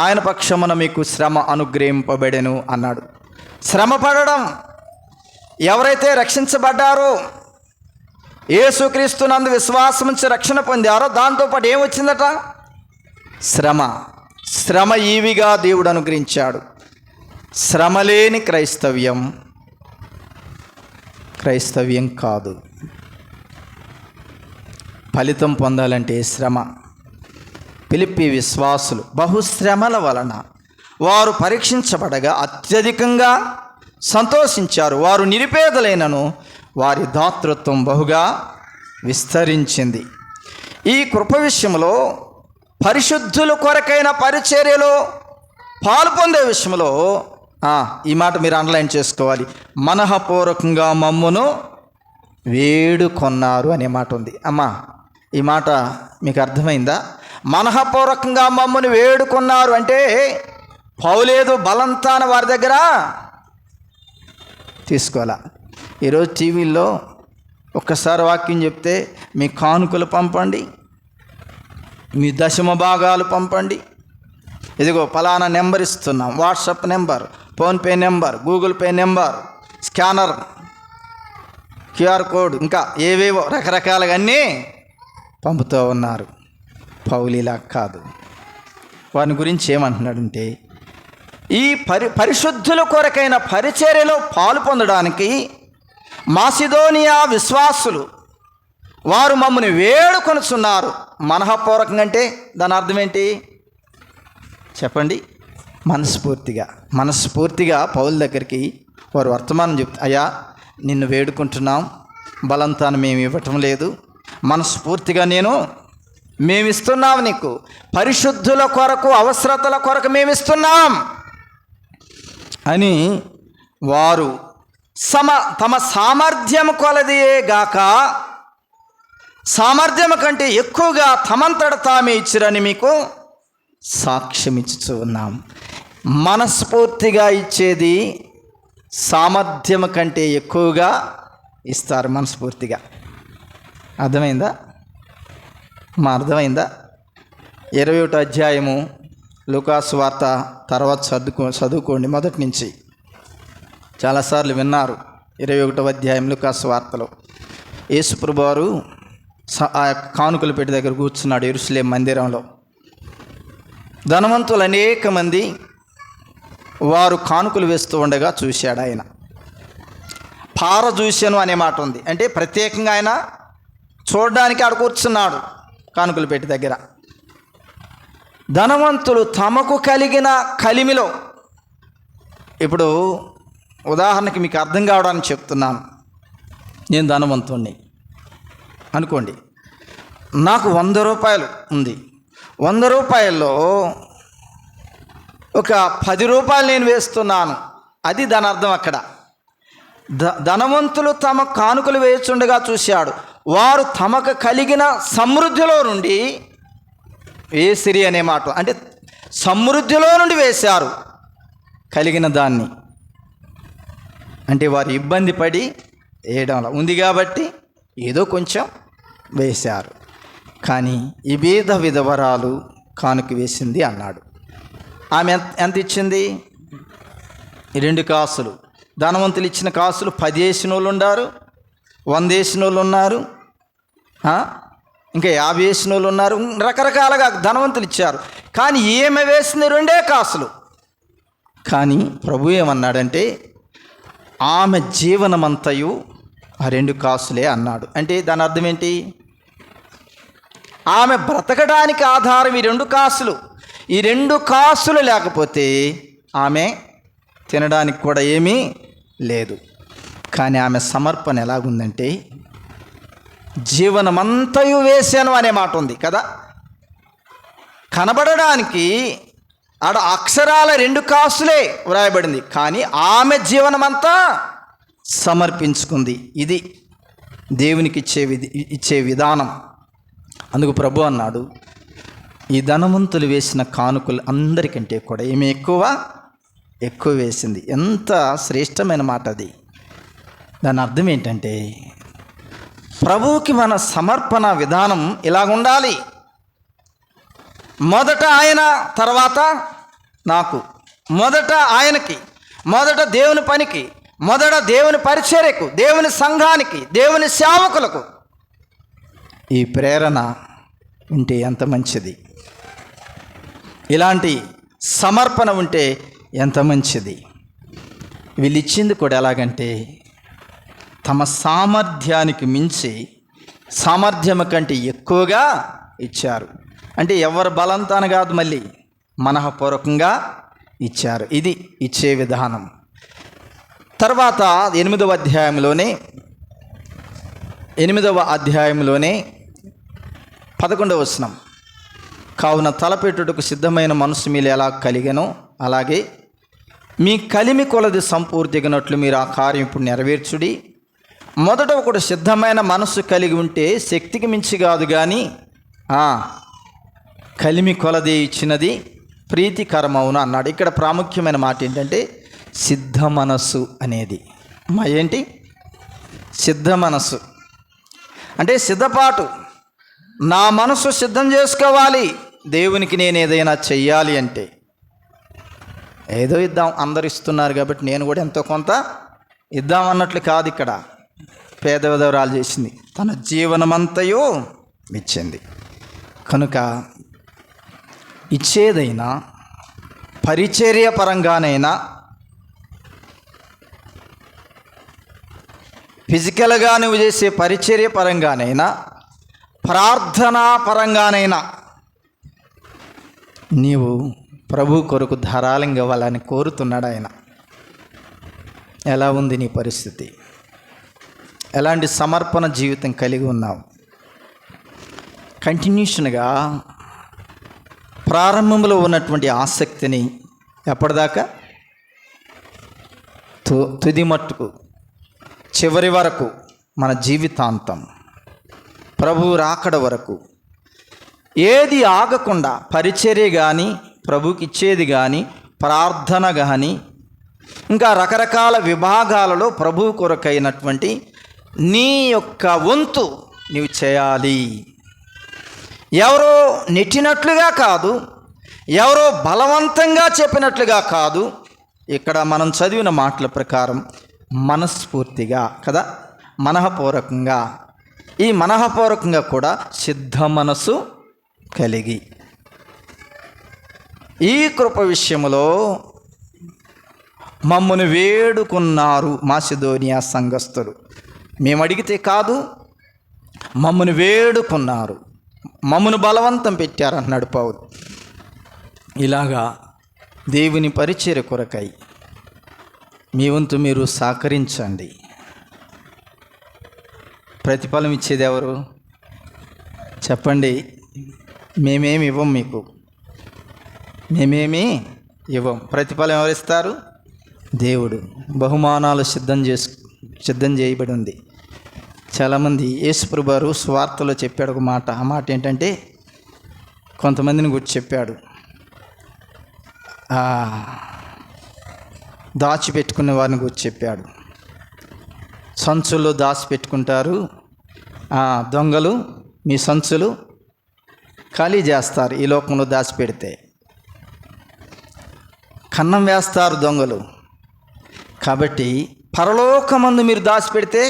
ఆయన పక్షమున మీకు శ్రమ అనుగ్రహింపబడెను అన్నాడు. శ్రమ పడడం, ఎవరైతే రక్షించబడ్డారో, యేసుక్రీస్తునందు విశ్వాసం ఉంచి రక్షణ పొందారో, దాంతోపాటు ఏమొచ్చిందట? శ్రమ. శ్రమ ఈవిగా దేవుడు అనుగ్రహించాడు. శ్రమ లేని క్రైస్తవ్యం కాదు. ఫలితం పొందాలంటే శ్రమ. ఫిలిప్పీ విశ్వాసులు బహుశ్రమల వలన వారు పరీక్షించబడగా అత్యధికంగా సంతోషించారు. వారు నిరుపేదలైనను వారి దాతృత్వం బహుగా విస్తరించింది. ఈ కృప విషయంలో పరిశుద్ధుల కొరకైన పరిచర్యలో పాలు పొందే విషయంలో ఈ మాట మీరు అండర్లైన్ చేసుకోవాలి. మనఃపూర్వకంగా మమ్మును వేడుకొన్నారు అనే మాట ఉంది. అమ్మా, ఈ మాట మీకు అర్థమైందా? మనఃపూర్వకంగా మమ్మును వేడుకొన్నారు అంటే పౌలేదో బలంతాన వారి దగ్గర తీసుకోవాలా. ఈరోజు టీవీల్లో ఒక్కసారి వాక్యం చెప్తే మీ కానుకలు పంపండి, మీ దశమ భాగాలు పంపండి, ఇదిగో ఫలానా నెంబర్ ఇస్తున్నాం, WhatsApp number, PhonePe number, Google pay number, scanner, QR code, ఇంకా ఏవేవో రకరకాలుగా అన్నీ పంపుతూ ఉన్నారు. పౌలిలా కాదు. వారి గురించి ఏమంటున్నాడంటే, ఈ పరిశుద్ధుల కొరకైన పరిచర్యలో పాలు పొందడానికి మాసిదోనియా విశ్వాసులు వారు మమ్మల్ని వేడుకొనుచున్నారు. మనఃపూర్వకంగా అంటే దాని అర్థం ఏంటి చెప్పండి? మనస్ఫూర్తిగా పౌలు దగ్గరికి వారు వర్తమానం చెప్తారు. అయ్యా, నిన్ను వేడుకుంటున్నాం, బలంతాను మేము ఇవ్వటం లేదు, మనస్ఫూర్తిగా మేమిస్తున్నాం నీకు, పరిశుద్ధుల కొరకు అవసరతల కొరకు మేమిస్తున్నాం అని వారు తమ సామర్థ్యం కొలదియే గాక సామర్థ్యం కంటే ఎక్కువగా తమంతట తామే ఇచ్చిరని మీకు సాక్ష్యం ఇచ్చుచూ ఉన్నాం. మనస్ఫూర్తిగా ఇచ్చేది సామర్థ్యం కంటే ఎక్కువగా ఇస్తారు. మనస్ఫూర్తిగా. అర్థమైందా? అర్థమైందా? 21వ అధ్యాయము లూకాసు వార్త తర్వాత చదువుకోండి మొదటి నుంచి. చాలాసార్లు విన్నారు. 21వ అధ్యాయం లూకాసు వార్తలో యేసుప్రభువు వారు ఆ కానుకల పెట్టి దగ్గర కూర్చున్నాడు యెరూషలేం మందిరంలో. ధనవంతులు అనేక మంది వారు కానుకలు వేస్తూ ఉండగా చూశాడు ఆయన. పారజూశాను అనే మాట ఉంది, అంటే ప్రత్యేకంగా ఆయన చూడడానికి ఆడ కూర్చున్నాడు కానుకలు పెట్టి దగ్గర. ధనవంతులు తమకు కలిగిన కలిమిలో, ఇప్పుడు ఉదాహరణకి మీకు అర్థం కావడానికి చెప్తున్నాను. నేను ధనవంతుణ్ణి అనుకోండి, నాకు 100 రూపాయలు ఉంది. 100 రూపాయల్లో ఒక 10 రూపాయలు నేను వేస్తున్నాను, అది దాని అర్థం. అక్కడ ధనవంతులు తమ కానుకలు వేయుచుండగా చూశాడు, వారు తమకు కలిగిన సమృద్ధిలో నుండి వేసిరి అనే మాట. అంటే సమృద్ధిలో నుండి వేశారు కలిగిన దాన్ని. అంటే వారు ఇబ్బంది పడి వేయడంలో ఉంది కాబట్టి ఏదో కొంచెం వేశారు. కానీ ఈ బీద విధవరాలు కానుక వేసింది అన్నాడు. ఆమె ఎంత ఇచ్చింది? 2 కాసులు. ధనవంతులు ఇచ్చిన కాసులు 10 వేసిన వాళ్ళు ఉన్నారు, 100 వేసిన వాళ్ళు ఉన్నారు, ఇంకా 50 వేసిన వాళ్ళు ఉన్నారు. రకరకాలుగా ధనవంతులు ఇచ్చారు. కానీ ఈమె వేసింది 2 కాసులు. కానీ ప్రభు ఏమన్నాడంటే ఆమె జీవనమంతయు ఆ 2 కాసులే అన్నాడు. అంటే దాని అర్థం ఏంటి? ఆమె బ్రతకడానికి ఆధారం ఈ 2 కాసులు. ఈ 2 కాసులు లేకపోతే ఆమె తినడానికి కూడా ఏమీ లేదు. కానీ ఆమె సమర్పణ ఎలాగుందంటే జీవనమంతయు వేశాను అనే మాట ఉంది కదా. కనబడడానికి ఆడ అక్షరాల 2 కాసులే వ్రాయబడింది, కానీ ఆమె జీవనమంతా సమర్పించుకుంది. ఇది దేవునికి ఇచ్చే విధానం. అందుకు ప్రభు అన్నాడు, ఈ ధనవంతులు వేసిన కానుకలు అందరికంటే కూడా ఏమి ఎక్కువ వేసింది. ఎంత శ్రేష్టమైన మాట అది. దాని అర్థం ఏంటంటే ప్రభువుకి మన సమర్పణ విధానం ఇలాగుండాలి. మొదట ఆయన, తర్వాత నాకు, మొదట ఆయనకి, మొదట దేవుని పనికి, మొదట దేవుని పరిచర్యకు, దేవుని సంఘానికి, దేవుని సేవకులకు. ఈ ప్రేరణ ఉంటే ఎంత మంచిది. ఇలాంటి సమర్పణ ఉంటే ఎంత మంచిది. వీళ్ళు ఇచ్చింది కూడా ఎలాగంటే తమ సామర్థ్యానికి మించి, సామర్థ్యం కంటే ఎక్కువగా ఇచ్చారు. అంటే ఎవరు బలంతాన కాదు, మళ్ళీ మనఃపూర్వకంగా ఇచ్చారు. ఇది ఇచ్చే విధానం. తర్వాత 8వ అధ్యాయంలోనే 11వ వచనం, కావున తలపెట్టుటకు సిద్ధమైన మనసు మీరు ఎలా కలిగనో అలాగే మీ కలిమి కొలది సంపూర్తిగినట్లు మీరు ఆ కార్యం ఇప్పుడు నెరవేర్చుడి. మొదట ఒకడు సిద్ధమైన మనస్సు కలిగి ఉంటే శక్తికి మించి కాదు, కానీ కలిమి కొలది ఇచ్చినది ప్రీతికరమవును అన్నాడు. ఇక్కడ ప్రాముఖ్యమైన మాట ఏంటంటే సిద్ధ మనస్సు అనేది. ఏంటి సిద్ధ మనస్సు అంటే? సిద్ధపాటు. నా మనసు సిద్ధం చేసుకోవాలి, దేవునికి నేను ఏదైనా చెయ్యాలి అంటే. ఏదో ఇద్దాం, అందరు ఇస్తున్నారు కాబట్టి నేను కూడా ఎంతో కొంత ఇద్దాం అన్నట్లు కాదు. ఇక్కడ పేద విధవరాలు చేసింది, తన జీవనమంతయు ఇచ్చింది. కనుక ఇచ్చేదైనా పరిచర్య పరంగానైనా, ఫిజికల్గా నువ్వు చేసే పరిచర్య పరంగానైనా, ప్రార్థనా పరంగానైనా నీవు ప్రభు కొరకు ధారాళంగా ఇవ్వాలని కోరుతున్నాడు ఆయన. ఎలా ఉంది నీ పరిస్థితి? ఎలాంటి సమర్పణ జీవితం కలిగి ఉన్నావు? కంటిన్యూషన్గా ప్రారంభంలో ఉన్నటువంటి ఆసక్తిని ఎప్పటిదాకా? తుది మట్టుకు, చివరి వరకు, మన జీవితాంతం, ప్రభువు రాకడ వరకు ఏది ఆగకుండా పరిచర్య కానీ, ప్రభుకి ఇచ్చేది కానీ, ప్రార్థన కానీ, ఇంకా రకరకాల విభాగాలలో ప్రభువు కొరకైనటువంటి నీ యొక్క వంతు నీవు చేయాలి. ఎవరో నెట్టినట్లుగా కాదు, ఎవరో బలవంతంగా చెప్పినట్లుగా కాదు. ఇక్కడ మనం చదివిన మాటల ప్రకారం మనస్ఫూర్తిగా కదా, మనఃపూర్వకంగా. ఈ మనఃపూర్వకంగా కూడా సిద్ధ మనసు కలిగి, ఈ కృప విషయంలో మమ్మను వేడుకున్నారు మాసిదోనియా సంఘస్థులు. మేము అడిగితే కాదు, మమ్మను వేడుకున్నారు, మమ్మను బలవంతం పెట్టారు అన్నాడు పౌలు. ఇలాగా దేవుని పరిచర్య కొరకై మీ వంతు మీరు సహకరించండి. ప్రతిఫలం ఇచ్చేది ఎవరు చెప్పండి? మేమేమి ఇవ్వం మీకు, మేమేమి ఇవ్వం. ప్రతిఫలం ఎవరిస్తారు? దేవుడు. బహుమానాలు సిద్ధం చేయబడి ఉంది. చాలామంది యేసుప్రభు వారు సువార్తలో చెప్పాడు ఒక మాట. ఆ మాట ఏంటంటే, కొంతమందిని గురించి చెప్పాడు. దాచిపెట్టుకునే వారిని గురించి చెప్పాడు. సంచుల్లో దాచిపెట్టుకుంటారు దొంగలు, మీ సంచులు ఖాళీ చేస్తారు. ఈ లోకంలో దాచిపెడితే కన్నం వేస్తారు దొంగలు. కాబట్టి పరలోకమందు మీరు దాచిపెడితే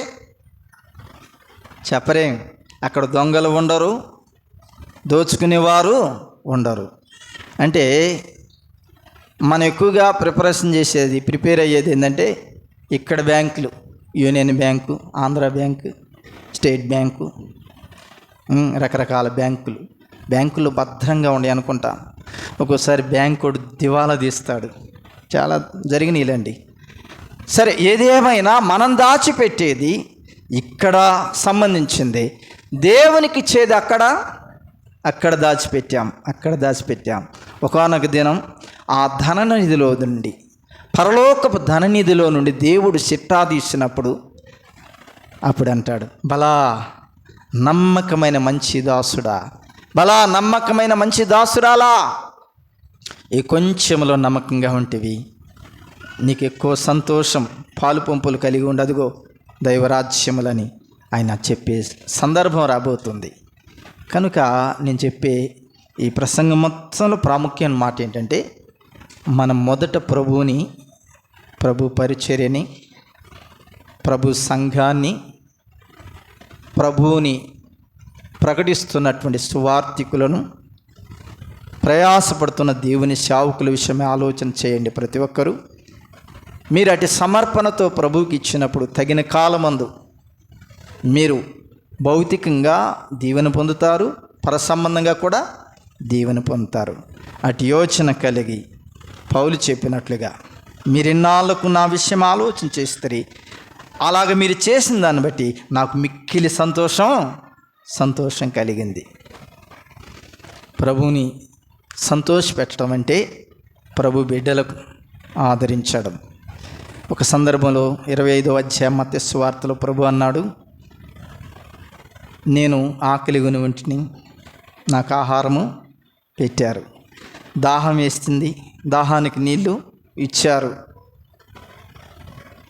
చెప్పరేం, అక్కడ దొంగలు ఉండరు, దోచుకునేవారు ఉండరు. అంటే మనం ఎక్కువగా ప్రిపేర్ అయ్యేది ఏంటంటే, ఇక్కడ బ్యాంకులు, union bank, Andhra bank, state bank, రకరకాల బ్యాంకులు భద్రంగా ఉండి అనుకుంటా. ఒక్కోసారి బ్యాంకుడు దివాలా తీస్తాడు. చాలా జరిగినాయిలండి. సరే, ఏదేమైనా మనం దాచిపెట్టేది ఇక్కడ సంబంధించింది. దేవునికి ఇచ్చేది అక్కడ దాచిపెట్టాం. ఒకానొక దినం ఆ ధననిధిలో నుండి, పరలోకపు ధననిధిలో నుండి దేవుడు చిట్టా తీసినప్పుడు అప్పుడు అంటాడు, బలా నమ్మకమైన మంచి దాసుడా, బలా నమ్మకమైన మంచి దాసురాలా, ఈ కొంచెంలో నమ్మకంగా ఉంటివి, నీకు ఎక్కువ సంతోషం, పాలు పంపులు కలిగి ఉండదుగో దైవరాజ్యములని ఆయన చెప్పే సందర్భం రాబోతుంది. కనుక నేను చెప్పే ఈ ప్రసంగం మొత్తంలో ప్రాముఖ్యమైన మాట ఏంటంటే, మనం మొదట ప్రభు పరిచర్యని, ప్రభు సంఘాన్ని, ప్రభువుని ప్రకటిస్తున్నటువంటి సువార్థికులను, ప్రయాసపడుతున్న దేవుని సేవకుల విషయమే ఆలోచన చేయండి. ప్రతి ఒక్కరూ మీరు అటు సమర్పణతో ప్రభువుకి ఇచ్చినప్పుడు తగిన కాలమందు మీరు భౌతికంగా దీవెన పొందుతారు, పరసంబంధంగా కూడా దీవెన పొందుతారు. అటు యోచన కలిగి పౌలు చెప్పినట్లుగా మీరిన్నాళ్లకు నా విషయం ఆలోచన చేస్తారు, అలాగ మీరు చేసిన దాన్ని బట్టి నాకు మిక్కిలి సంతోషం కలిగింది. ప్రభువుని సంతోషపెట్టడం అంటే ప్రభు బిడ్డలకు ఆదరించడం. ఒక సందర్భంలో 25వ అధ్యాయం మత్తయి సువార్తలో ప్రభు అన్నాడు, నేను ఆకలిగొని ఉంటిని, నాకు ఆహారము పెట్టారు, దాహం వేస్తుంది, దాహానికి నీళ్లు ఇచ్చారు,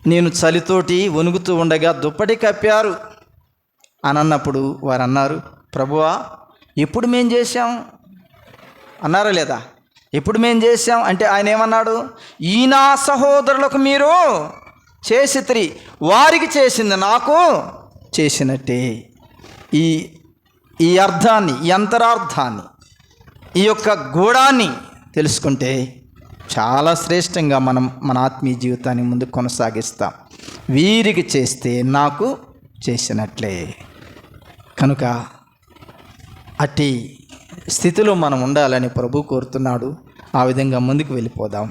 నేను చలితోటి వణుకుతూ ఉండగా దుప్పటి కప్పారు అని అన్నప్పుడు వారు అన్నారు, ప్రభువా ఎప్పుడు మేం చేశాం అన్నారా లేదా? ఎప్పుడు మేం చేశాం అంటే ఆయన ఏమన్నాడు, ఈ నా సహోదరులకు మీరు చేసితిరి, వారికి చేసింది నాకు చేసినట్టే. ఈ అర్థాన్ని, ఈ అంతరార్థాన్ని, ఈ యొక్క గూఢాన్ని తెలుసుకుంటే చాలా శ్రేష్టంగా మనం మన ఆత్మీయ జీవితాన్ని ముందుకు కొనసాగిస్తాం. వీరికి చేస్తే నాకు చేసినట్లే. కనుక అట్టి స్థితిలో మనం ఉండాలని ప్రభు కోరుతున్నాడు. ఆ విధంగా ముందుకు వెళ్ళిపోదాం.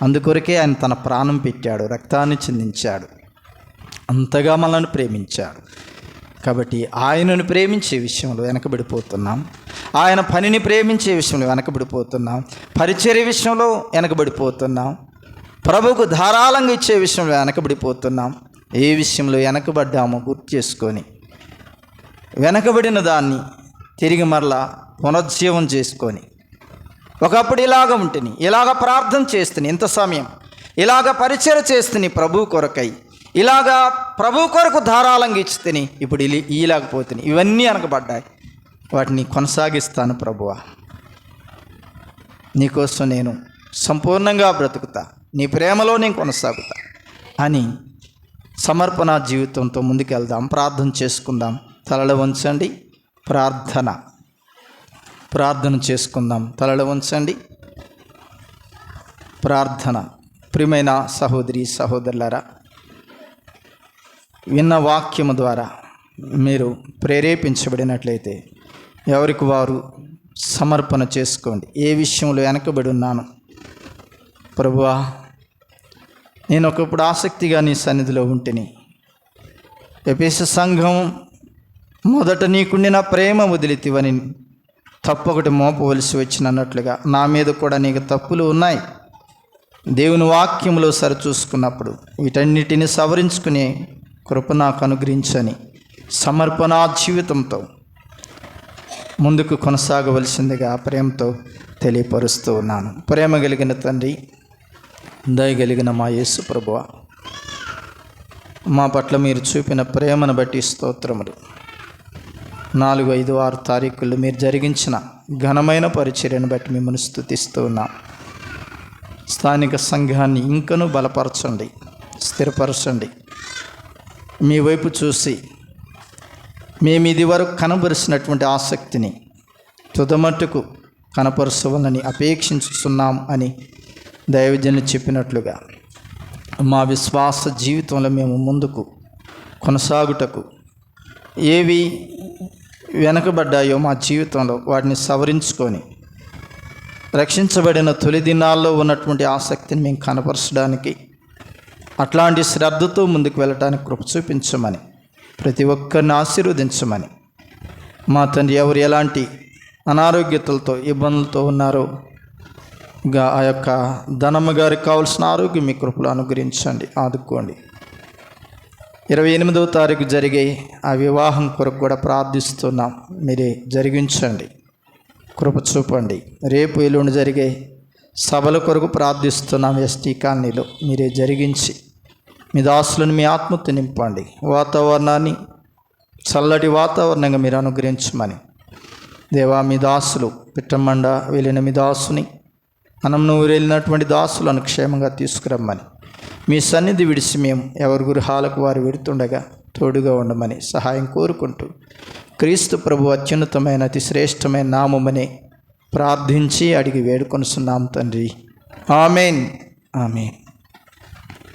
అందుకొరకే ఆయన తన ప్రాణం పెట్టాడు, రక్తాన్ని చిందించాడు, అంతగా మనల్ని ప్రేమించాడు. కాబట్టి ఆయనను ప్రేమించే విషయంలో వెనకబడిపోతున్నాం, ఆయన పనిని ప్రేమించే విషయంలో వెనకబడిపోతున్నాం, పరిచర్య విషయంలో వెనకబడిపోతున్నాం, ప్రభువుకు ధారాళంగా ఇచ్చే విషయంలో వెనకబడిపోతున్నాం. ఏ విషయంలో వెనకబడ్డామో గుర్తు చేసుకొని వెనకబడిన దాన్ని తిరిగి మరలా పునరుజ్జీవం చేసుకొని, ఒకప్పుడు ఇలాగ ఉంటుని, ఇలాగ ప్రార్థన చేస్తుని, ఇంత సమయం ఇలాగ పరిచర్య చేస్తుని ప్రభు కొరకై, ఇలాగా ప్రభు కొరకు ధారాళంగా ఇచ్చుతుని, ఇప్పుడు ఇలాగపోతుని, ఇవన్నీ వెనకబడ్డాయి, వాటిని కొనసాగిస్తాను ప్రభువా, నీకోసం నేను సంపూర్ణంగా బ్రతుకుతా, నీ ప్రేమలో నేను కొనసాగుతా అని సమర్పణ జీవితంతో ముందుకెళ్దాం. ప్రార్థన చేసుకుందాం. తలలు వంచండి, ప్రార్థన చేసుకుందాం. తలలు వంచండి, ప్రార్థన. ప్రియమైన సహోదరి సహోదరులారా, విన్న వాక్యము ద్వారా మీరు ప్రేరేపించబడినట్లయితే ఎవరికి వారు సమర్పణ చేసుకోండి. ఏ విషయంలో వెనకబడి ఉన్నాను ప్రభువా, నేను ఒకప్పుడు ఆసక్తిగా నీ సన్నిధిలో ఉంటిని, ఎఫెసు సంఘం మొదట నీకుండిన ప్రేమ వదిలితివని తప్పొకటి మోపవలసి వచ్చినట్లుగా నా మీద కూడా నీకు తప్పులు ఉన్నాయి, దేవుని వాక్యంలో సరిచూసుకున్నప్పుడు వీటన్నిటిని సవరించుకునే కృప నాకు అనుగ్రహించని సమర్పణా జీవితంతో ముందుకు కొనసాగవలసిందిగా ప్రేమతో తెలియపరుస్తూ ఉన్నాను. ప్రేమ కలిగిన తండ్రి, దయగలిగిన మా యేసు ప్రభువా, మా పట్ల మీరు చూపిన ప్రేమను బట్టి స్తోత్రములు. 4, 5, 6 తారీఖుల్లో మీరు జరిగించిన ఘనమైన పరిచర్యను బట్టి మిమ్మల్ని స్తుతిస్తూ ఉన్నాం. స్థానిక సంఘాన్ని ఇంకనూ బలపరచండి, స్థిరపరచండి. మీ వైపు చూసి మేము ఇది వరకు కనబరిచినటువంటి ఆసక్తిని తుదమట్టుకు కనపరచవలని అపేక్షించుతున్నాం అని దైవజనులు చెప్పినట్లుగా మా విశ్వాస జీవితంలో మేము ముందుకు కొనసాగుటకు ఏవి వెనకబడ్డాయో మా జీవితంలో వాటిని సవరించుకొని రక్షించబడిన తొలి దినాల్లో ఉన్నటువంటి ఆసక్తిని మేము కనపరచడానికి, అట్లాంటి శ్రద్ధతో ముందుకు వెళ్ళడానికి కృప చూపించమని, ప్రతి ఒక్కరిని ఆశీర్వదించమని, మా తండ్రి ఎవరు ఎలాంటి అనారోగ్యతలతో ఇబ్బందులతో ఉన్నారో ఆ యొక్క ధనమ్మ గారికి కావాల్సిన ఆరోగ్యం మీ కృపలో అనుగ్రహించండి, ఆదుకోండి. 28వ తారీఖు జరిగే ఆ వివాహం కొరకు కూడా ప్రార్థిస్తున్నాం, మీరే జరిగించండి, కృప చూపండి. రేపు ఎల్లుండి జరిగే సభల కొరకు ప్రార్థిస్తున్నాం, ఎస్టీ కాలనీలో మీరే జరిగించి మీ దాసులను మీ ఆత్మతో నింపండి. వాతావరణాన్ని చల్లటి వాతావరణంగా మీరు అనుగ్రహించమని, దేవా మీ దాసులు పిట్టమండ వెళ్ళిన మీ దాసుని, అనంనూరు వెళ్ళినటువంటి దాసులను క్షేమంగా తీసుకురమ్మని, మీ సన్నిధి విడిచి మేము ఎవరి గృహాలకు వారు వెడుతుండగా తోడుగా ఉండమని సహాయం కోరుకుంటూ, క్రీస్తు ప్రభు అత్యున్నతమైన అతి శ్రేష్టమైన నామమని ప్రార్థించి అడిగి వేడుకొనుచున్నాం తండ్రి. ఆమేన్, ఆమేన్.